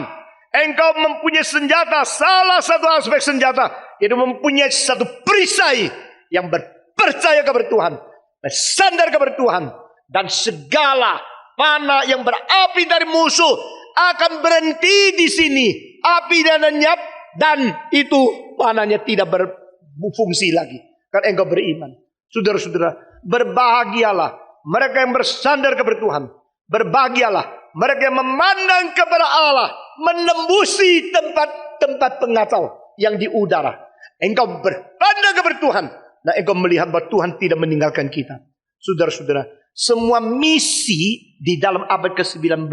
Engkau mempunyai senjata. Salah satu aspek senjata itu mempunyai satu perisai yang berpercaya kepada Tuhan, bersandar kepada Tuhan, dan segala panah yang berapi dari musuh akan berhenti di sini. Api dan lenyap, dan itu panahnya tidak berfungsi lagi. Karena engkau beriman. Saudara-saudara, berbahagialah mereka yang bersandar kepada Tuhan. Berbahagialah mereka yang memandang kepada Allah, menembusi tempat-tempat pengacau yang di udara. Engkau berpandang kepada Tuhan, dan engkau melihat bahwa Tuhan tidak meninggalkan kita. Saudara-saudara, semua misi di dalam abad ke-19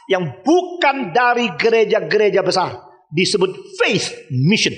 yang bukan dari gereja-gereja besar disebut faith mission.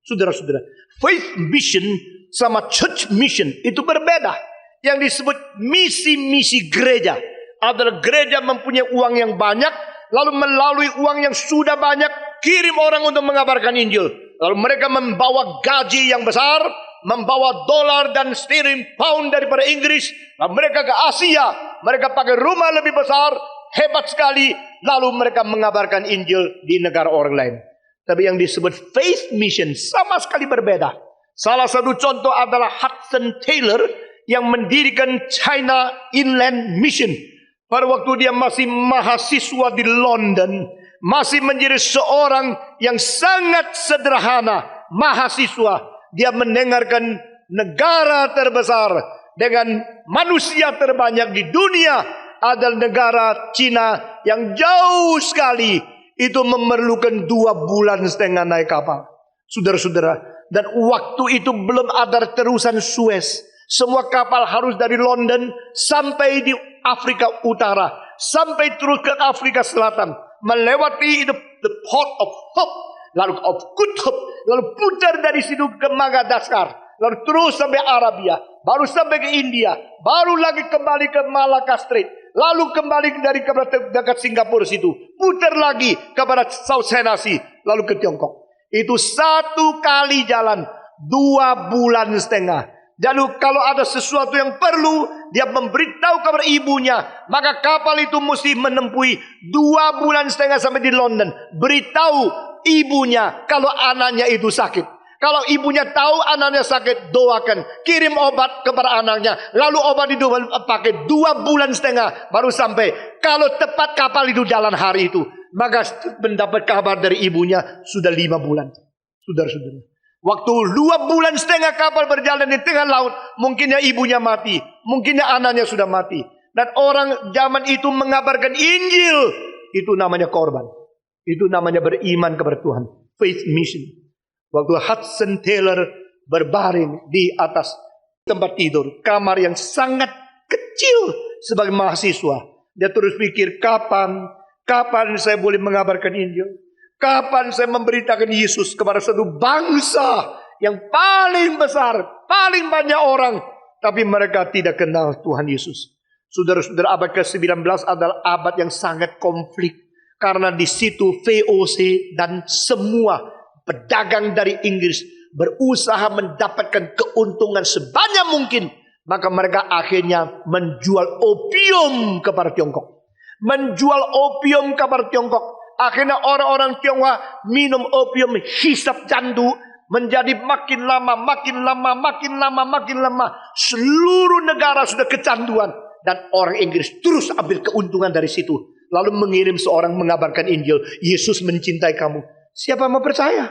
Saudara-saudara, faith mission sama church mission itu berbeda. Yang disebut misi-misi gereja adalah gereja mempunyai uang yang banyak, lalu melalui uang yang sudah banyak kirim orang untuk mengabarkan Injil. Lalu mereka membawa gaji yang besar, membawa dolar dan sterling pound daripada Inggris. Lalu mereka ke Asia, mereka pakai rumah lebih besar, hebat sekali. Lalu mereka mengabarkan Injil di negara orang lain. Tapi yang disebut faith mission sama sekali berbeda. Salah satu contoh adalah Hudson Taylor yang mendirikan China Inland Mission. Pada waktu dia masih mahasiswa di London, masih menjadi seorang yang sangat sederhana, mahasiswa. Dia mendengarkan negara terbesar dengan manusia terbanyak di dunia adalah negara Cina yang jauh sekali. Itu memerlukan 2,5 bulan naik kapal. Saudara-saudara, dan waktu itu belum ada terusan Suez. Semua kapal harus dari London sampai di Afrika Utara, sampai terus ke Afrika Selatan, melewati the Port of Hope, lalu of Good Hope, lalu putar dari situ ke Madagaskar, lalu terus sampai Arabia, baru sampai ke India, baru lagi kembali ke Malacca Strait, lalu kembali dari dekat Singapura situ, putar lagi kepada South China Sea, lalu ke Tiongkok. Itu 1 kali jalan 2,5 bulan. Lalu kalau ada sesuatu yang perlu, dia memberitahu kepada ibunya, maka kapal itu mesti menempuhi 2,5 bulan sampai di London. Beritahu ibunya kalau anaknya itu sakit. Kalau ibunya tahu anaknya sakit, doakan, kirim obat kepada anaknya. Lalu obat itu pakai 2,5 bulan baru sampai. Kalau tepat kapal itu jalan hari itu, maka mendapat kabar dari ibunya sudah 5 bulan. Saudara-saudara, waktu 2,5 bulan kapal berjalan di tengah laut, mungkinnya ibunya mati, mungkinnya anaknya sudah mati. Dan orang zaman itu mengabarkan Injil, itu namanya korban. Itu namanya beriman kepada Tuhan. Faith mission. Waktu Hudson Taylor berbaring di atas tempat tidur, kamar yang sangat kecil sebagai mahasiswa. Dia terus pikir, kapan saya boleh mengabarkan Injil? Kapan saya memberitakan Yesus kepada satu bangsa yang paling besar, paling banyak orang, tapi mereka tidak kenal Tuhan Yesus. Saudara-saudara, abad ke-19 adalah abad yang sangat konflik. Karena di situ VOC dan semua pedagang dari Inggris berusaha mendapatkan keuntungan sebanyak mungkin. Maka mereka akhirnya menjual opium kepada Tiongkok. Akhirnya orang-orang Tionghoa minum opium, hisap candu, menjadi makin lama. Seluruh negara sudah kecanduan. Dan orang Inggris terus ambil keuntungan dari situ. Lalu mengirim seorang mengabarkan Injil. Yesus mencintai kamu. Siapa mau percaya?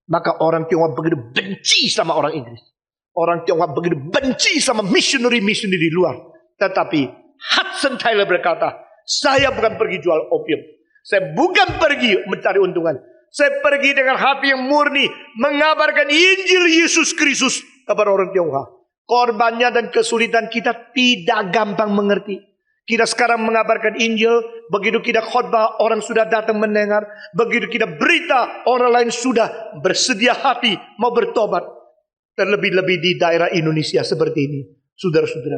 Maka orang Tionghoa begitu benci sama orang Inggris. Orang Tionghoa begitu benci sama missionary di luar. Tetapi Hudson Taylor berkata, saya bukan pergi jual opium. Saya bukan pergi mencari untungan. Saya pergi dengan hati yang murni mengabarkan Injil Yesus Kristus kepada orang Tionghoa. Korbannya dan kesulitan kita tidak gampang mengerti. Kita sekarang mengabarkan Injil, begitu kita khotbah orang sudah datang mendengar, begitu kita berita orang lain sudah bersedia hati mau bertobat. Terlebih-lebih di daerah Indonesia seperti ini, saudara-saudara.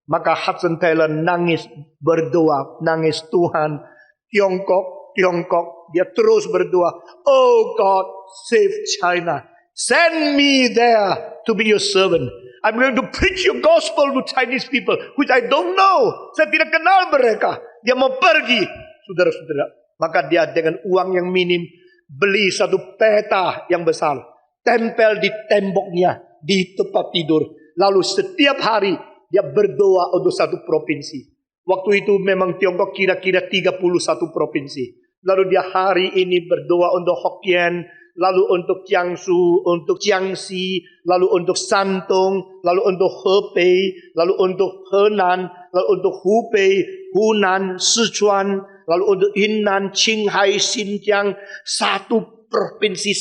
Maka Hudson Taylor nangis, berdoa, nangis, Tuhan, Tiongkok, dia terus berdoa, oh God, save China, send me there to be your servant. I'm going to preach your gospel to Chinese people, which I don't know. Saya tidak kenal mereka. Dia mau pergi, saudara-saudara. Maka dia dengan uang yang minim beli satu peta yang besar, tempel di temboknya di tempat tidur. Lalu setiap hari dia berdoa untuk satu provinsi. Waktu itu memang Tiongkok kira-kira 31 provinsi. Lalu dia hari ini berdoa untuk Hokkien, lalu untuk Jiangsu, untuk Jiangxi, lalu untuk Shantung, lalu untuk Hebei, lalu untuk Henan, lalu untuk Hubei, Hunan, Sichuan, lalu untuk Yunnan, Qinghai, Xinjiang. Satu provinsi.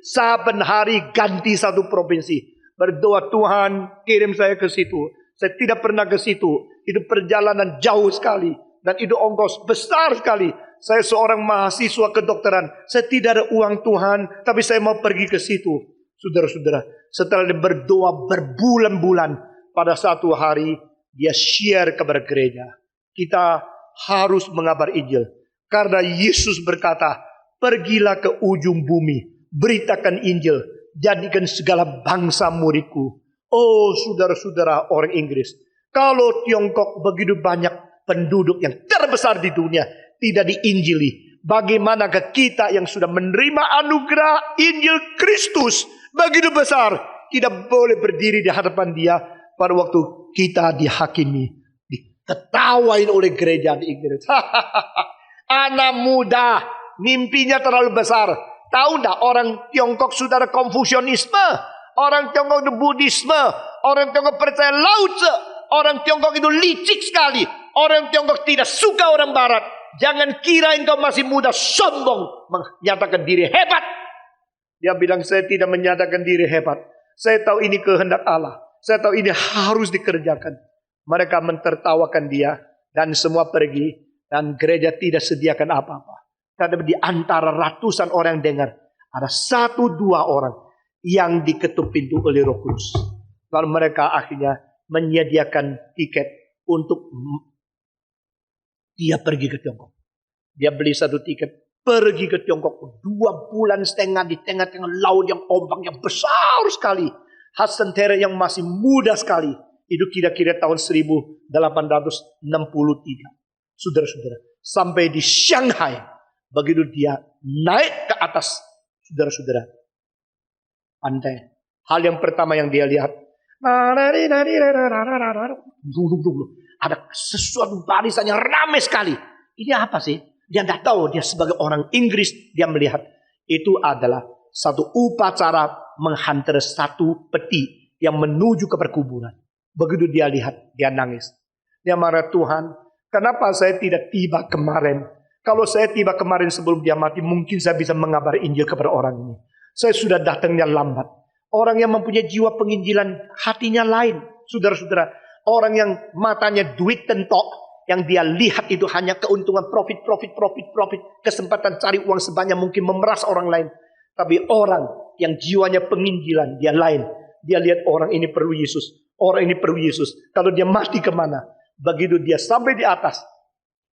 Saben hari ganti satu provinsi. Berdoa, Tuhan kirim saya ke situ. Saya tidak pernah ke situ. Itu perjalanan jauh sekali. Dan itu ongkos besar sekali. Saya seorang mahasiswa kedokteran. Saya tidak ada uang, Tuhan. Tapi saya mau pergi ke situ. Saudara-saudara. Setelah dia berdoa berbulan-bulan. Pada satu hari. Dia share kepada gereja. Kita harus mengabar Injil. Karena Yesus berkata, pergilah ke ujung bumi. Beritakan Injil. Jadikan segala bangsa muridku. Oh saudara-saudara orang Inggris. Kalau Tiongkok begitu banyak penduduk yang terbesar di dunia tidak diinjili, bagaimanakah kita yang sudah menerima anugerah Injil Kristus begitu besar, tidak boleh berdiri di hadapan dia pada waktu kita dihakimi, diketawain oleh gereja di Inggris. Anak muda, mimpinya terlalu besar. Tahu enggak orang Tiongkok saudara Konfusianisme, orang Tiongkok itu Buddhisme, orang Tiongkok percaya Lao Tzu, orang Tiongkok itu licik sekali. Orang Tiongkok tidak suka orang Barat. Jangan kira engkau masih muda sombong menyatakan diri hebat. Dia bilang, saya tidak menyatakan diri hebat. Saya tahu ini kehendak Allah. Saya tahu ini harus dikerjakan. Mereka mentertawakan dia dan semua pergi dan gereja tidak sediakan apa-apa. Karena di antara ratusan orang yang dengar, ada 1-2 orang yang diketuk pintu oleh Roh Kudus. Lalu mereka akhirnya menyediakan tiket untuk dia pergi ke Tiongkok. Dia beli satu tiket, pergi ke Tiongkok. 2,5 bulan di tengah-tengah laut yang ombak yang besar sekali. Hudson Taylor yang masih muda sekali. Itu kira-kira tahun 1863. Saudara-saudara. Sampai di Shanghai. Begitu dia naik ke atas. Saudara-saudara. Pantai. Hal yang pertama yang dia lihat. Ada sesuatu barisan yang ramai sekali. Ini apa sih? Dia tidak tahu. Dia sebagai orang Inggris. Dia melihat. Itu adalah satu upacara menghantar satu peti yang menuju ke perkuburan. Begitu dia lihat. Dia nangis. Dia marah, Tuhan. Kenapa saya tidak tiba kemarin? Kalau saya tiba kemarin sebelum dia mati. Mungkin saya bisa mengabar Injil kepada orang ini. Saya sudah datangnya lambat. Orang yang mempunyai jiwa penginjilan, hatinya lain. Saudara-saudara, orang yang matanya duit tentok, yang dia lihat itu hanya keuntungan, profit. Kesempatan cari uang sebanyak mungkin, memeras orang lain. Tapi orang yang jiwanya penginjilan, dia lain. Dia lihat orang ini perlu Yesus. Orang ini perlu Yesus. Kalau dia mati kemana? Begitu dia sampai di atas,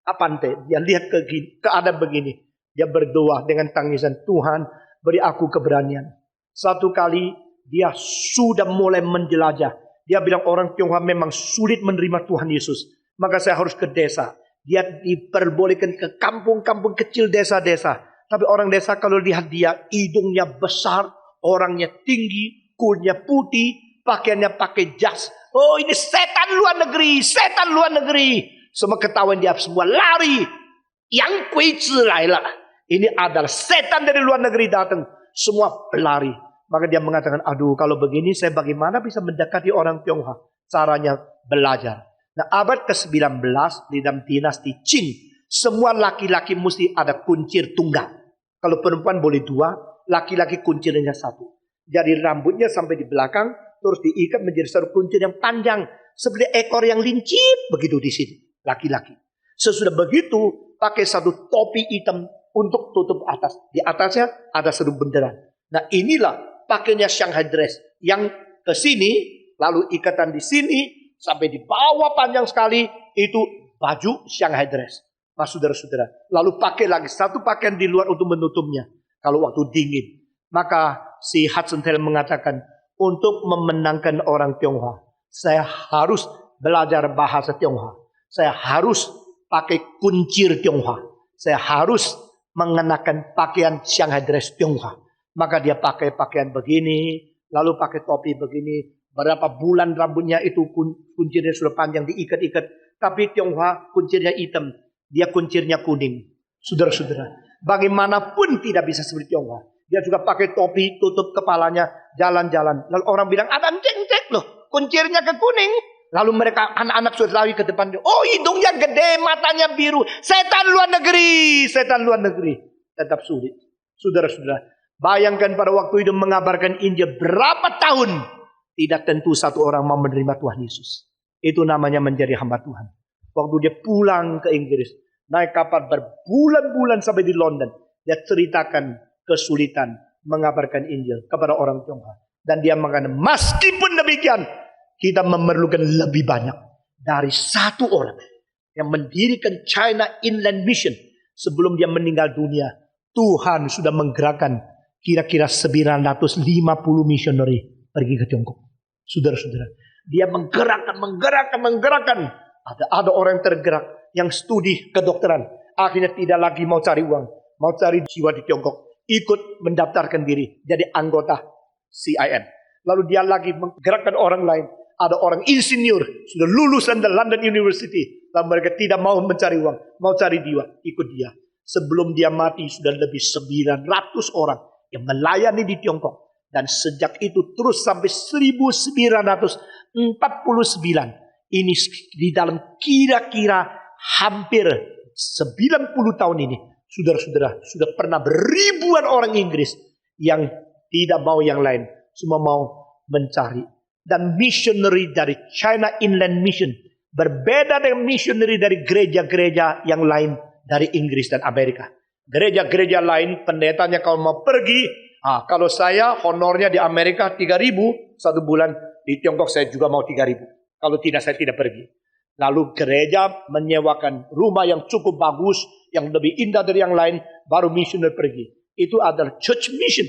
apante, dia lihat keadaan begini. Dia berdoa dengan tangisan, Tuhan beri aku keberanian. Satu kali dia sudah mulai menjelajah. Dia bilang orang Tionghoa memang sulit menerima Tuhan Yesus. Maka saya harus ke desa. Dia diperbolehkan ke kampung-kampung kecil, desa-desa. Tapi orang desa kalau lihat dia, hidungnya besar, orangnya tinggi, kulitnya putih, pakaiannya pakai jas. Oh, ini setan luar negeri, setan luar negeri. Semua ketahuan, dia semua lari. Yang kuizi lah. Ini adalah setan dari luar negeri datang. Semua berlari. Maka dia mengatakan, aduh kalau begini saya bagaimana bisa mendekati orang Tionghoa? Caranya belajar. Nah, abad ke-19 di dalam dinasti Qing, semua laki-laki mesti ada kuncir tunggal. Kalau perempuan boleh 2, laki-laki kuncirnya 1. Jadi rambutnya sampai di belakang, terus diikat menjadi satu kuncir yang panjang, seperti ekor yang lincip, begitu di sini, laki-laki. Sesudah begitu, pakai satu topi hitam untuk tutup atas. Di atasnya ada satu benderan. Nah, inilah pakainya Shanghai dress. Yang ke sini, lalu ikatan di sini, sampai di bawah panjang sekali, itu baju Shanghai dress. Mas saudara-saudara. Lalu pakai lagi satu pakaian di luar untuk menutupnya. Kalau waktu dingin. Maka si Hudson Taylor mengatakan, untuk memenangkan orang Tionghoa, saya harus belajar bahasa Tionghoa. Saya harus pakai kuncir Tionghoa. Saya harus mengenakan pakaian Shanghai dress Tionghoa. Maka dia pakai pakaian begini, lalu pakai topi begini. Berapa bulan rambutnya itu kuncirnya sudah panjang, diikat-ikat. Tapi Tionghoa kuncirnya hitam, dia kuncirnya kuning. Saudara-saudara, bagaimanapun tidak bisa seperti Tionghoa. Dia juga pakai topi, tutup kepalanya, jalan-jalan. Lalu orang bilang, ada cek loh, kuncirnya ke kuning. Lalu mereka, anak-anak sudah lari ke depan. Oh, hidungnya gede, matanya biru. Setan luar negeri, setan luar negeri. Tetap sulit. Saudara-saudara, bayangkan pada waktu itu mengabarkan Injil berapa tahun. Tidak tentu satu orang mau menerima Tuhan Yesus. Itu namanya menjadi hamba Tuhan. Waktu dia pulang ke Inggris, naik kapal berbulan-bulan sampai di London. Dia ceritakan kesulitan mengabarkan Injil kepada orang Tionghoa. Dan dia mengatakan, meskipun demikian, kita memerlukan lebih banyak dari satu orang yang mendirikan China Inland Mission. Sebelum dia meninggal dunia, Tuhan sudah menggerakkan kira-kira 950 misioneri pergi ke Tiongkok. Saudara-saudara, dia menggerakkan. Ada orang yang tergerak, yang studi kedokteran. Akhirnya tidak lagi mau cari uang, mau cari jiwa di Tiongkok. Ikut mendaftarkan diri jadi anggota CIN. Lalu dia lagi menggerakkan orang lain. Ada orang insinyur, sudah lulus dari London University. Lalu mereka tidak mau mencari uang, mau cari jiwa, ikut dia. Sebelum dia mati, sudah lebih 900 orang yang melayani di Tiongkok. Dan sejak itu terus sampai 1949. Ini di dalam kira-kira hampir 90 tahun ini. Saudara-saudara, sudah pernah beribuan orang Inggris yang tidak mau yang lain. Semua mau mencari. Dan missionary dari China Inland Mission berbeda dengan missionary dari gereja-gereja yang lain dari Inggris dan Amerika. Gereja-gereja lain pendetanya kalau mau pergi, kalau saya honornya di Amerika 3.000 satu bulan, di Tiongkok saya juga mau 3.000. Kalau tidak, saya tidak pergi. Lalu gereja menyewakan rumah yang cukup bagus, yang lebih indah dari yang lain, baru missioner pergi. Itu adalah church mission.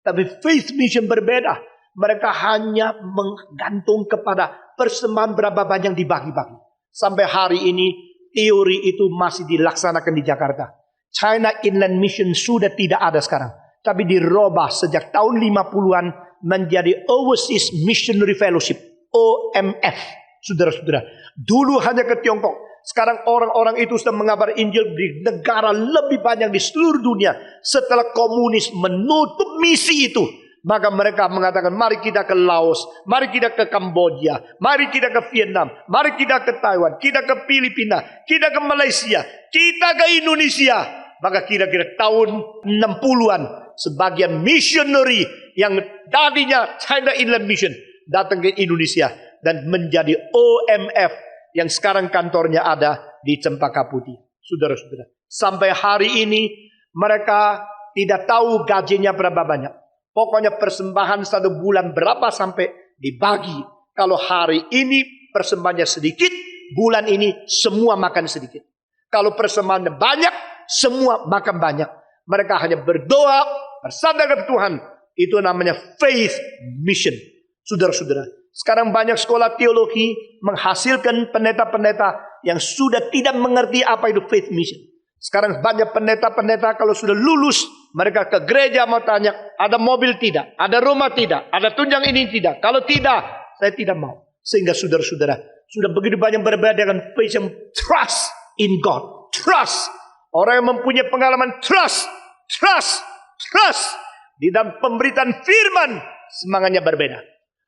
Tapi faith mission berbeda. Mereka hanya menggantung kepada persembahan berapa banyak dibagi-bagi. Sampai hari ini, teori itu masih dilaksanakan di Jakarta. China Inland Mission sudah tidak ada sekarang. Tapi dirubah sejak tahun 50-an menjadi Overseas Missionary Fellowship, OMF. Saudara-saudara, dulu hanya ke Tiongkok. Sekarang orang-orang itu sudah mengabar Injil di negara lebih banyak di seluruh dunia. Setelah komunis menutup misi itu, maka mereka mengatakan, mari kita ke Laos, mari kita ke Kamboja, mari kita ke Vietnam, mari kita ke Taiwan, kita ke Filipina, kita ke Malaysia, kita ke Indonesia. Maka kira-kira tahun 60-an, sebagian missionary yang tadinya China Inland Mission datang ke Indonesia dan menjadi OMF yang sekarang kantornya ada di Cempaka Putih. Saudara-saudara, sampai hari ini mereka tidak tahu gajinya berapa banyak. Pokoknya persembahan 1 bulan berapa sampai dibagi. Kalau hari ini persembahannya sedikit, bulan ini semua makan sedikit. Kalau persembahannya banyak, semua makan banyak. Mereka hanya berdoa, bersandar kepada Tuhan. Itu namanya faith mission. Saudara-saudara, sekarang banyak sekolah teologi menghasilkan pendeta-pendeta yang sudah tidak mengerti apa itu faith mission. Sekarang banyak pendeta-pendeta kalau sudah lulus, mereka ke gereja mau tanya, ada mobil tidak? Ada rumah tidak? Ada tunjang ini tidak? Kalau tidak, saya tidak mau. Sehingga saudara-saudara, sudah begitu banyak berbeda dengan faith yang trust in God. Trust. Orang yang mempunyai pengalaman trust. Di dalam pemberitaan firman, semangatnya berbeda.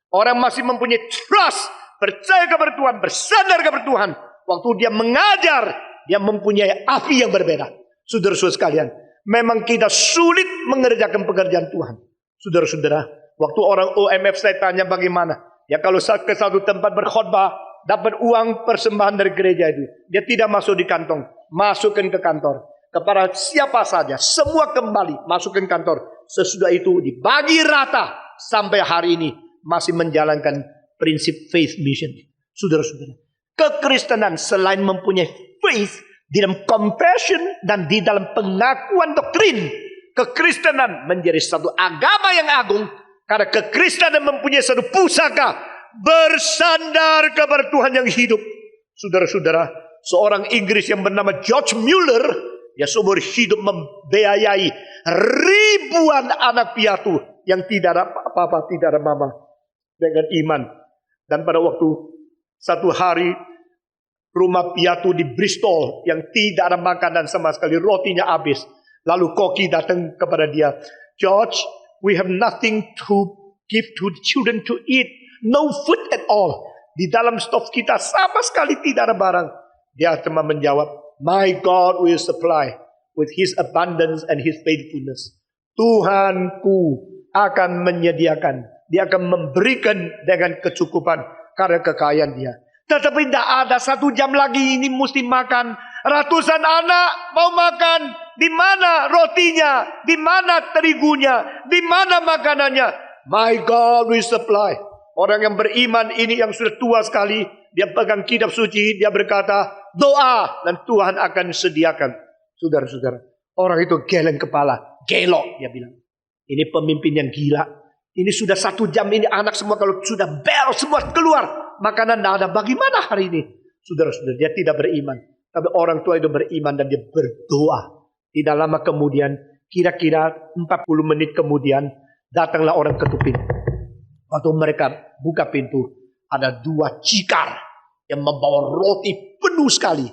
Orang masih mempunyai trust, percaya kepada Tuhan, bersandar kepada Tuhan. Waktu dia mengajar, dia mempunyai api yang berbeda. Saudara-saudara sekalian, memang kita sulit mengerjakan pekerjaan Tuhan. Saudara-saudara, waktu orang OMF saya tanya bagaimana. Ya kalau ke satu tempat berkhotbah, dapat uang persembahan dari gereja itu. Dia tidak masuk di kantong, masukkan ke kantor. Kepada siapa saja, semua kembali masukkan kantor. Sesudah itu dibagi rata sampai hari ini masih menjalankan prinsip faith mission. Saudara-saudara, kekristenan selain mempunyai faith di dalam compassion dan di dalam pengakuan doktrin, kekristenan menjadi satu agama yang agung karena kekristenan mempunyai satu pusaka bersandar kepada Tuhan yang hidup. Saudara-saudara, seorang Inggris yang bernama George Mueller, dia seumur hidup membiayai ribuan anak piatu yang tidak ada apa-apa, tidak ada mama, dengan iman. Dan pada waktu satu hari rumah piatu di Bristol yang tidak ada makanan sama sekali, rotinya habis. Lalu koki datang kepada dia, George, we have nothing to give to the children to eat, no food at all. Di dalam stok kita sama sekali tidak ada barang. Dia cuma menjawab, my God will supply with His abundance and His faithfulness. Tuhanku akan menyediakan, Dia akan memberikan dengan kecukupan karena kekayaan Dia. Tetapi tidak ada 1 jam lagi ini mesti makan. Ratusan anak mau makan. Di mana rotinya? Di mana terigunya? Di mana makanannya? My God will supply. Orang yang beriman ini yang sudah tua sekali, dia pegang kitab suci, dia berkata, doa dan Tuhan akan sediakan. Saudara-saudara, orang itu geleng kepala, gelok dia bilang. Ini pemimpin yang gila. Ini sudah 1 jam ini anak semua kalau sudah bel semua keluar. Makanan tidak ada. Bagaimana hari ini? Saudara-saudara, dia tidak beriman. Tapi orang tua itu beriman dan dia berdoa. Tidak lama kemudian, kira-kira 40 menit kemudian, datanglah orang ketuk pintu. Waktu mereka buka pintu, ada 2 cikar yang membawa roti penuh sekali.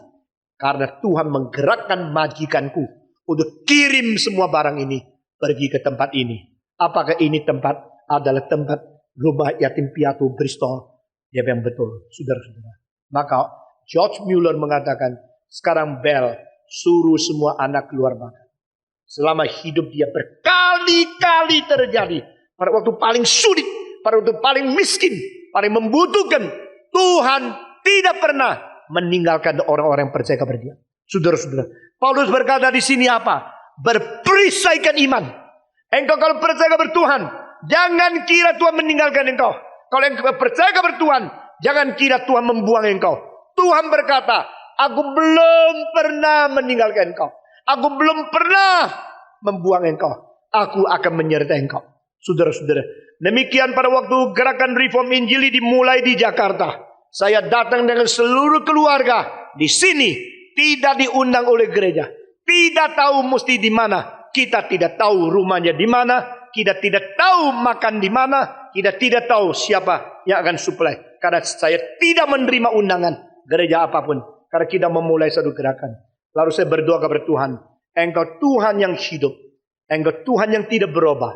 Karena Tuhan menggerakkan majikanku untuk kirim semua barang ini pergi ke tempat ini. Apakah ini tempat adalah tempat rumah yatim piatu Bristol? Dia bilang betul, saudara-saudara. Maka George Mueller mengatakan, sekarang Bel suruh semua anak keluar makan. Selama hidup dia berkali-kali terjadi. Pada waktu paling sulit, pada waktu paling miskin, paling membutuhkan, Tuhan tidak pernah meninggalkan orang-orang yang percaya kepada Dia. Saudara-saudara, Paulus berkata di sini apa? Berperisaikan iman. Engkau kalau percaya kepada Tuhan, jangan kira Tuhan meninggalkan engkau. Kalau engkau percaya kepada Tuhan, jangan kira Tuhan membuang engkau. Tuhan berkata, aku belum pernah meninggalkan engkau. Aku belum pernah membuang engkau. Aku akan menyertai engkau. Saudara-saudara, demikian pada waktu gerakan Reform Injili dimulai di Jakarta. Saya datang dengan seluruh keluarga di sini, tidak diundang oleh gereja. Tidak tahu mesti di mana. Kita tidak tahu rumahnya di mana. Kita tidak tahu makan di mana. Kita tidak tahu siapa yang akan suplai. Karena saya tidak menerima undangan gereja apapun. Karena kita memulai satu gerakan. Lalu saya berdoa kepada Tuhan. Engkau Tuhan yang hidup. Engkau Tuhan yang tidak berubah.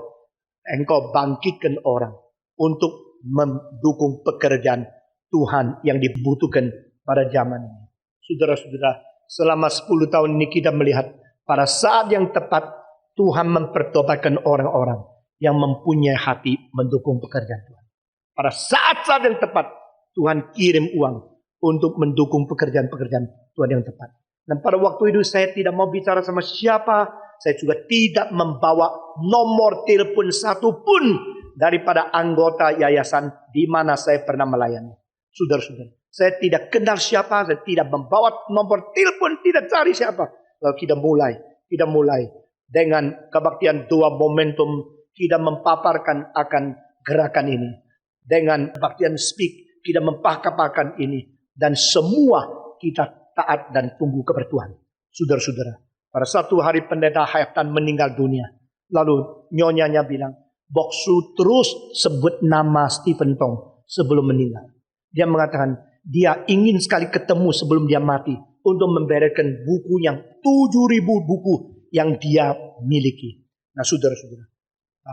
Engkau bangkitkan orang untuk mendukung pekerjaan Tuhan yang dibutuhkan pada zaman ini. Saudara-saudara, selama 10 tahun ini kita melihat pada saat yang tepat Tuhan mempertobatkan orang-orang yang mempunyai hati mendukung pekerjaan Tuhan. Pada saat-saat yang tepat, Tuhan kirim uang untuk mendukung pekerjaan-pekerjaan Tuhan yang tepat. Dan pada waktu itu saya tidak mau bicara sama siapa. Saya juga tidak membawa nomor telepon satupun daripada anggota yayasan di mana saya pernah melayani. Saudara-saudara, saya tidak kenal siapa, saya tidak membawa nomor telepon, tidak cari siapa. Lalu kita mulai dengan kebaktian dua momentum, kita mempaparkan akan gerakan ini. Dengan kebaktian speak, kita mempaparkan ini. Dan semua kita taat dan tunggu kepada Tuhan. Saudara-saudara, pada satu hari pendeta Hayatan meninggal dunia. Lalu nyonyanya bilang, Boksu terus sebut nama Stephen Tong sebelum meninggal. Dia mengatakan, dia ingin sekali ketemu sebelum dia mati untuk membereskan buku yang 7.000 buku yang dia miliki. Nah, saudara-saudara,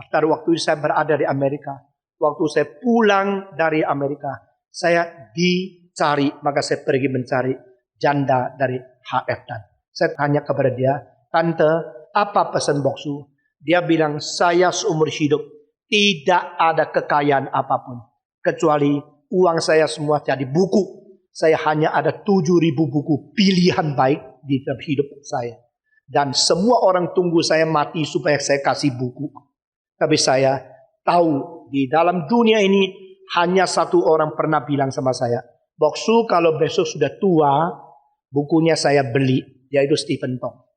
pada waktu itu saya berada di Amerika. Waktu saya pulang dari Amerika, saya dicari, maka saya pergi mencari janda dari HF Tan. Saya tanya kepada dia, Tante, apa pesan Boksu? Dia bilang, saya seumur hidup tidak ada kekayaan apapun. Kecuali uang saya semua jadi buku. Saya hanya ada 7.000 buku pilihan baik di dalam hidup saya. Dan semua orang tunggu saya mati supaya saya kasih buku. Tapi saya tahu di dalam dunia ini hanya satu orang pernah bilang sama saya, Boksu kalau besok sudah tua, bukunya saya beli, yaitu Stephen Tong.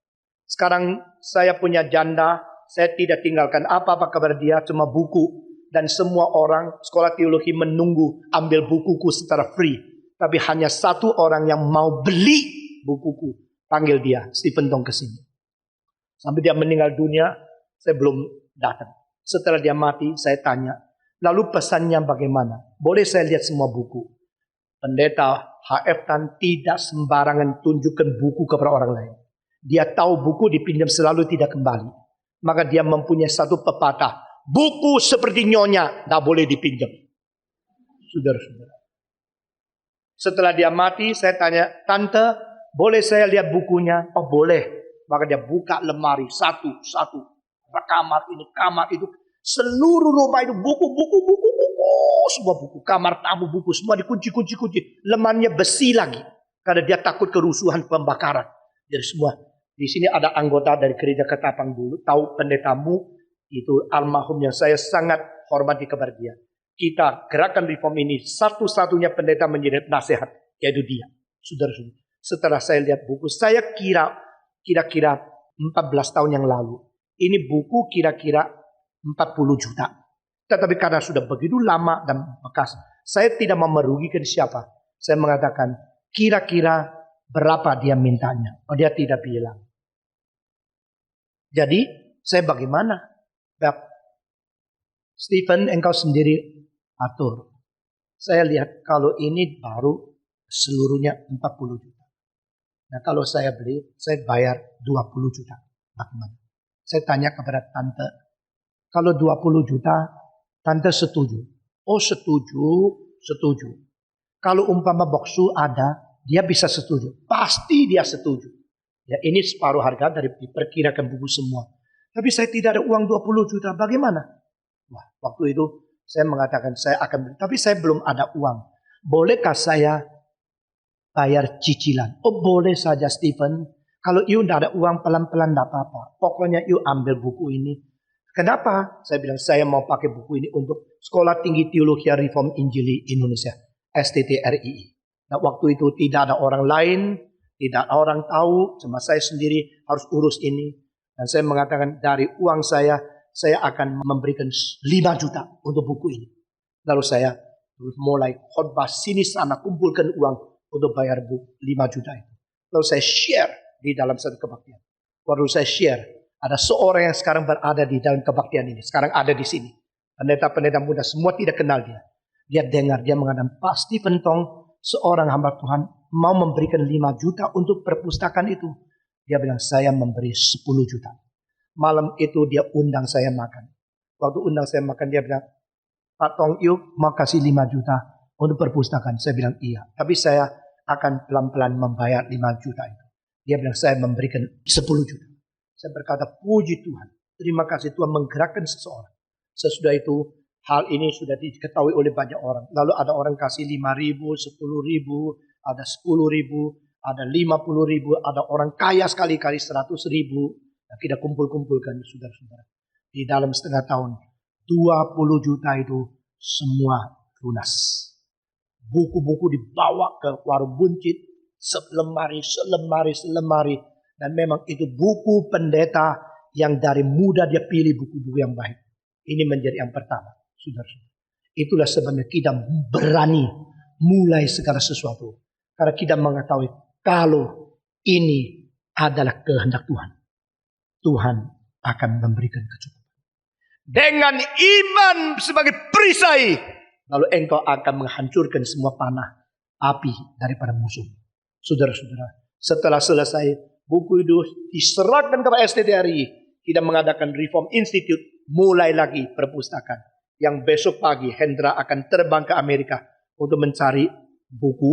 Sekarang saya punya janda, saya tidak tinggalkan apa-apa kepada dia, cuma buku. Dan semua orang sekolah teologi menunggu ambil bukuku secara free. Tapi hanya satu orang yang mau beli bukuku. Panggil dia, Stephen Tong ke sini. Sampai dia meninggal dunia, saya belum datang. Setelah dia mati, saya tanya, lalu pesannya bagaimana? Boleh saya lihat semua buku? Pendeta HF Tan tidak sembarangan tunjukkan buku kepada orang lain. Dia tahu buku dipinjam selalu tidak kembali. Maka dia mempunyai satu pepatah. Buku seperti nyonya tidak boleh dipinjam. Saudara-saudara. Setelah dia mati, saya tanya, Tante, boleh saya lihat bukunya? Oh boleh. Maka dia buka lemari satu-satu. Kamar ini, kamar itu. Seluruh rumah itu buku. Semua buku. Kamar tamu buku. Semua dikunci. Lemarinya besi lagi. Karena dia takut kerusuhan pembakaran. Jadi semua. Di sini ada anggota dari gereja Ketapang dulu. Tahu pendetamu. Itu almarhum yang saya sangat hormati kepada dia. Kita gerakan reform ini. Satu-satunya pendeta menjadi nasihat. Yaitu dia. Saudara-saudara. Setelah saya lihat buku. Saya kira-kira 14 tahun yang lalu. Ini buku kira-kira 40 juta. Tetapi karena sudah begitu lama dan bekas, saya tidak mau merugikan siapa. Saya mengatakan, kira-kira berapa dia mintanya. Oh, dia tidak bilang. Jadi, saya bagaimana? Stephen, engkau sendiri atur. Saya lihat kalau ini baru seluruhnya 40 juta. Nah, kalau saya beli, saya bayar 20 juta. Bagaimana? Saya tanya kepada tante, kalau 20 juta, tante setuju? Oh setuju. Kalau umpama Boksu ada, dia bisa setuju. Pasti dia setuju. Ya ini separuh harga dari diperkirakan buku semua. Tapi saya tidak ada uang 20 juta, bagaimana? Wah, waktu itu saya mengatakan saya akan beli, tapi saya belum ada uang. Bolehkah saya bayar cicilan? Oh boleh saja Stephen. Kalau you tidak ada uang pelan-pelan tidak apa-apa. Pokoknya you ambil buku ini. Kenapa? Saya bilang saya mau pakai buku ini untuk Sekolah Tinggi Teologi Reform Injili Indonesia. STTRII. Nah waktu itu tidak ada orang lain. Tidak ada orang tahu. Cuma saya sendiri harus urus ini. Dan saya mengatakan dari uang saya akan memberikan 5 juta untuk buku ini. Lalu saya mulai khotbah sini sana kumpulkan uang untuk bayar buku 5 juta itu. Lalu saya share di dalam satu kebaktian. Waktu saya share, ada seorang yang sekarang berada di dalam kebaktian ini. Sekarang ada di sini. Pendeta-pendeta muda semua tidak kenal dia. Dia dengar, dia mengatakan, pasti Pentong seorang hamba Tuhan mau memberikan 5 juta untuk perpustakaan itu. Dia bilang, saya memberi 10 juta. Malam itu dia undang saya makan. Waktu undang saya makan, dia bilang, Pak Tong, yuk mau kasih 5 juta untuk perpustakaan. Saya bilang, iya. Tapi saya akan pelan-pelan membayar 5 juta itu. Dia bilang, saya memberikan 10 juta. Saya berkata, puji Tuhan. Terima kasih Tuhan menggerakkan seseorang. Sesudah itu hal ini sudah diketahui oleh banyak orang. Lalu ada orang kasih 5.000, 10.000, ada 10.000, ada 50.000, ada orang kaya sekali-kali 100.000. Nah, kita kumpul-kumpulkan saudara-saudara. Di dalam setengah tahun 20 juta itu semua lunas. Buku-buku dibawa ke warung buncit, selemari. Dan memang itu buku pendeta yang dari muda dia pilih buku-buku yang baik. Ini menjadi yang pertama, saudara-saudara. Itulah sebabnya kita berani mulai segala sesuatu. Karena kita mengetahui kalau ini adalah kehendak Tuhan. Tuhan akan memberikan kecukupan. Dengan iman sebagai perisai, lalu engkau akan menghancurkan semua panah api daripada musuh. Saudara-saudara, setelah selesai buku itu diserahkan kepada STTRI, kita mengadakan Reform Institute, mulai lagi perpustakaan. Yang besok pagi Hendra akan terbang ke Amerika untuk mencari buku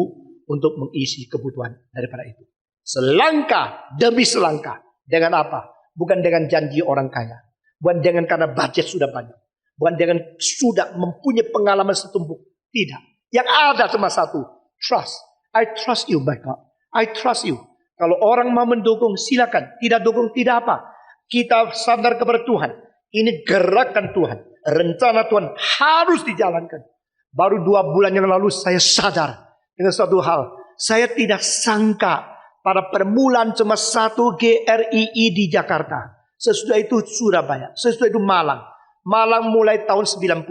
untuk mengisi kebutuhan daripada itu. Selangkah demi selangkah. Dengan apa? Bukan dengan janji orang kaya. Bukan dengan karena budget sudah banyak. Bukan dengan sudah mempunyai pengalaman setumpuk. Tidak. Yang ada cuma satu. Trust. I trust you, my God. I trust you. Kalau orang mau mendukung, silakan. Tidak dukung, tidak apa. Kita sadar kepada Tuhan. Ini gerakan Tuhan. Rencana Tuhan harus dijalankan. Baru 2 bulan yang lalu saya sadar dengan suatu hal. Saya tidak sangka pada permulaan cuma 1 GRII di Jakarta. Sesudah itu Surabaya. Sesudah itu Malang. Malang mulai tahun 90.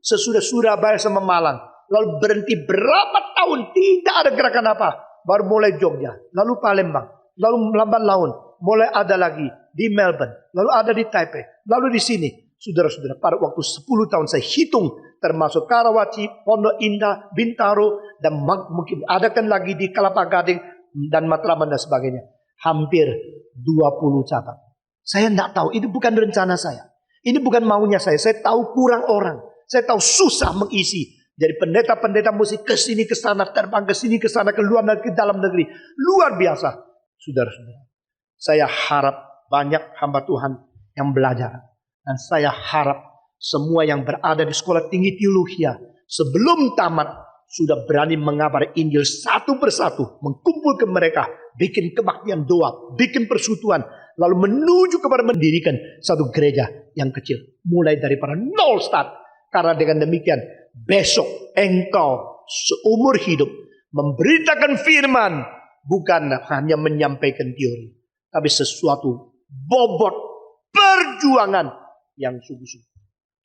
Sesudah Surabaya sama Malang. Lalu berhenti berapa tahun tidak ada gerakan apa. Baru mulai Jogja. Lalu Palembang. Lalu Lamban Laun. Mulai ada lagi di Melbourne. Lalu ada di Taipei. Lalu di sini. Saudara-saudara, pada waktu 10 tahun saya hitung. Termasuk Karawaci, Pondok Indah, Bintaro. Dan mungkin adakan lagi di Kelapa Gading dan Matraman dan sebagainya. Hampir 20 cabang. Saya tidak tahu. Ini bukan rencana saya. Ini bukan maunya saya. Saya tahu kurang orang. Saya tahu susah mengisi. Jadi pendeta-pendeta mesti ke sini ke sana, terbang ke sini ke sana, ke luar negeri, ke dalam negeri. Luar biasa. Saudara-saudara. Saya harap banyak hamba Tuhan yang belajar. Dan saya harap semua yang berada di sekolah tinggi teologi sebelum tamat sudah berani mengabar Injil satu persatu. Mengkumpul ke mereka. Bikin kebaktian doa. Bikin persekutuan. Lalu menuju kepada mendirikan satu gereja yang kecil. Mulai daripada nol start. Karena dengan demikian besok engkau seumur hidup memberitakan firman. Bukan hanya menyampaikan teori. Tapi sesuatu bobot perjuangan yang sungguh-sungguh.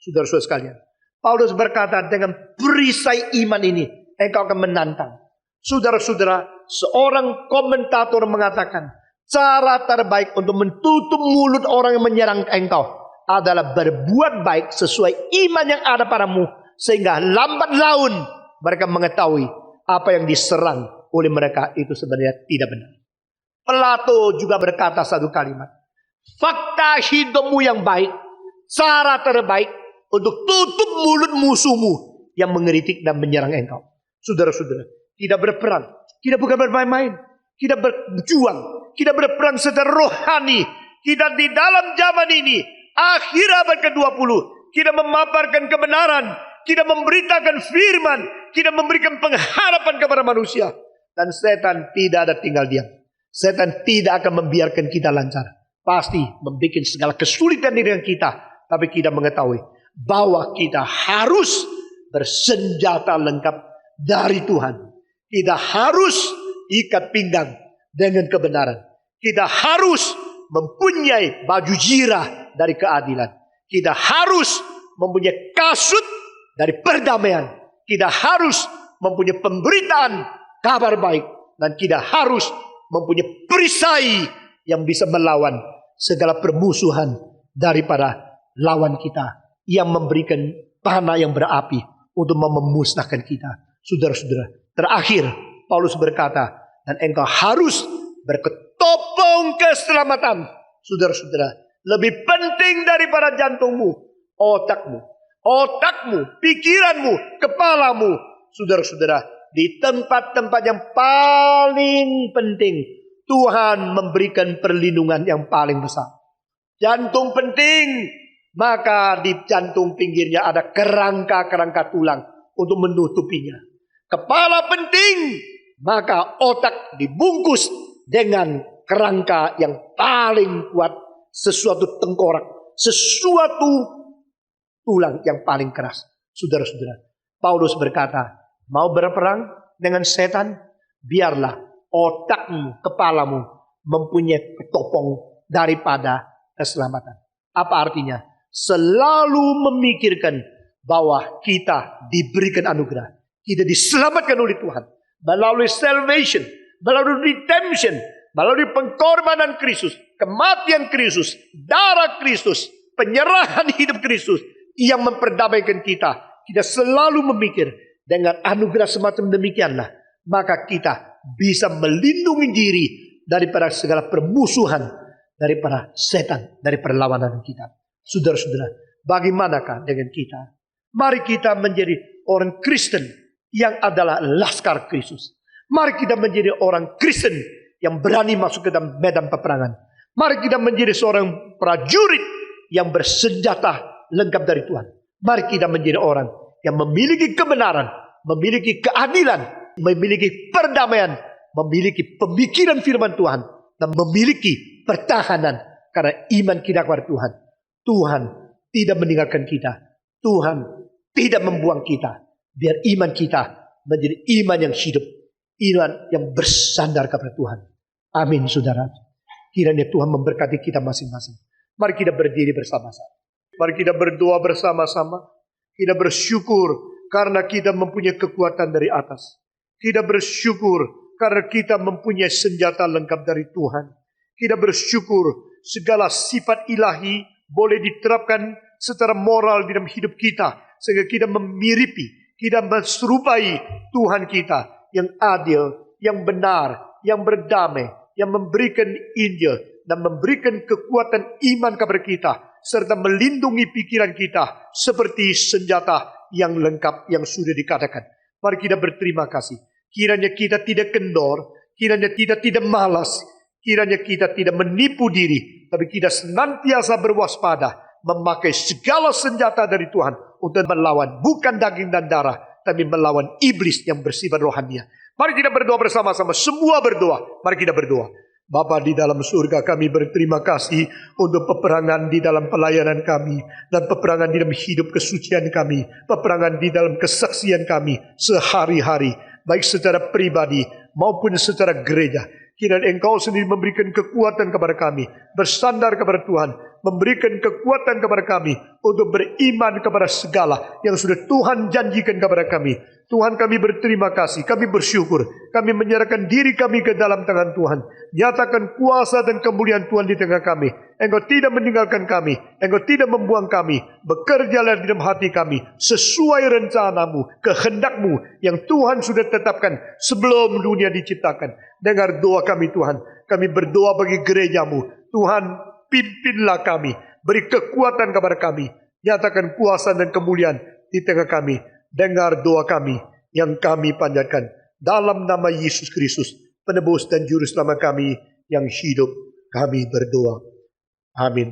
Saudara-saudara sekalian. Paulus berkata dengan perisai iman ini. Engkau akan menantang. Saudara-saudara. Seorang komentator mengatakan. Cara terbaik untuk menutup mulut orang yang menyerang engkau. Adalah berbuat baik sesuai iman yang ada padamu. Sehingga lambat laun. Mereka mengetahui. Apa yang diserang oleh mereka itu sebenarnya tidak benar. Plato juga berkata satu kalimat. Fakta hidupmu yang baik. Cara terbaik untuk tutup mulut musuhmu yang mengeritik dan menyerang engkau. Saudara-saudara, kita berperang. Kita bukan bermain-main. Kita berjuang. Kita berperang secara rohani. Kita di dalam zaman ini, akhir abad ke-20, kita memaparkan kebenaran. Kita memberitakan firman. Kita memberikan pengharapan kepada manusia. Dan setan tidak ada tinggal diam. Setan tidak akan membiarkan kita lancar. Pasti membuat segala kesulitan di dengan kita. Tapi kita mengetahui bahwa kita harus bersenjata lengkap dari Tuhan. Kita harus ikat pinggang dengan kebenaran. Kita harus mempunyai baju jirah dari keadilan. Kita harus mempunyai kasut dari perdamaian. Kita harus mempunyai pemberitaan kabar baik. Dan kita harus mempunyai perisai yang bisa melawan segala permusuhan daripada lawan kita yang memberikan panah yang berapi untuk memusnahkan kita. Saudara-saudara, terakhir Paulus berkata, dan engkau harus berketopong keselamatan. Saudara-saudara, lebih penting daripada jantungmu, otakmu, pikiranmu, kepalamu. Saudara-saudara, di tempat-tempat yang paling penting Tuhan memberikan perlindungan yang paling besar. Jantung penting. Maka di jantung pinggirnya ada kerangka-kerangka tulang untuk menutupinya. Kepala penting, maka otak dibungkus dengan kerangka yang paling kuat, sesuatu tengkorak, sesuatu tulang yang paling keras. Saudara-saudara, Paulus berkata, mau berperang dengan setan, biarlah otakmu, kepalamu mempunyai ketopong daripada keselamatan. Apa artinya? Selalu memikirkan bahwa kita diberikan anugerah. Kita diselamatkan oleh Tuhan. Melalui salvation, melalui redemption, melalui pengorbanan Kristus, kematian Kristus, darah Kristus, penyerahan hidup Kristus yang memperdamaikan kita. Kita selalu memikir dengan anugerah semacam demikianlah, maka kita bisa melindungi diri daripada segala permusuhan, daripada setan, dari perlawanan kita. Saudara-saudara, bagaimanakah dengan kita? Mari kita menjadi orang Kristen yang adalah laskar Kristus. Mari kita menjadi orang Kristen yang berani masuk ke dalam medan peperangan. Mari kita menjadi seorang prajurit yang bersenjata lengkap dari Tuhan. Mari kita menjadi orang yang memiliki kebenaran, memiliki keadilan, memiliki perdamaian, memiliki pemikiran firman Tuhan, dan memiliki pertahanan karena iman kita kepada Tuhan. Tuhan tidak meninggalkan kita. Tuhan tidak membuang kita. Biar iman kita menjadi iman yang hidup, iman yang bersandar kepada Tuhan. Amin, saudara. Kiranya Tuhan memberkati kita masing-masing. Mari kita berdiri bersama-sama. Mari kita berdoa bersama-sama. Kita bersyukur karena kita mempunyai kekuatan dari atas. Kita bersyukur karena kita mempunyai senjata lengkap dari Tuhan. Kita bersyukur segala sifat ilahi boleh diterapkan secara moral di dalam hidup kita. Sehingga kita memiripi, kita menserupai Tuhan kita yang adil, yang benar, yang berdamai, yang memberikan Injil dan memberikan kekuatan iman kepada kita, serta melindungi pikiran kita seperti senjata yang lengkap yang sudah dikatakan. Mari kita berterima kasih. Kiranya kita tidak kendor, kiranya kita tidak malas, kiranya kita tidak menipu diri, tapi kita senantiasa berwaspada, memakai segala senjata dari Tuhan untuk melawan bukan daging dan darah, tapi melawan iblis yang bersifat rohania. Mari kita berdoa bersama-sama. Semua berdoa. Mari kita berdoa. Bapa di dalam surga, kami berterima kasih untuk peperangan di dalam pelayanan kami, dan peperangan di dalam hidup kesucian kami, peperangan di dalam kesaksian kami sehari-hari, baik secara pribadi maupun secara gereja. Kiranya Engkau sendiri memberikan kekuatan kepada kami, bersandar kepada Tuhan, memberikan kekuatan kepada kami untuk beriman kepada segala yang sudah Tuhan janjikan kepada kami. Tuhan, kami berterima kasih, kami bersyukur, kami menyerahkan diri kami ke dalam tangan Tuhan. Nyatakan kuasa dan kemuliaan Tuhan di tengah kami. Engkau tidak meninggalkan kami, Engkau tidak membuang kami. Bekerjalah di dalam hati kami sesuai rencanamu, kehendakmu yang Tuhan sudah tetapkan sebelum dunia diciptakan. Dengar doa kami Tuhan. Kami berdoa bagi gerejamu. Tuhan, pimpinlah kami, beri kekuatan kepada kami. Nyatakan kuasa dan kemuliaan di tengah kami. Dengar doa kami yang kami panjatkan dalam nama Yesus Kristus, penebus dan juru selamat kami yang hidup. Kami berdoa. Amin.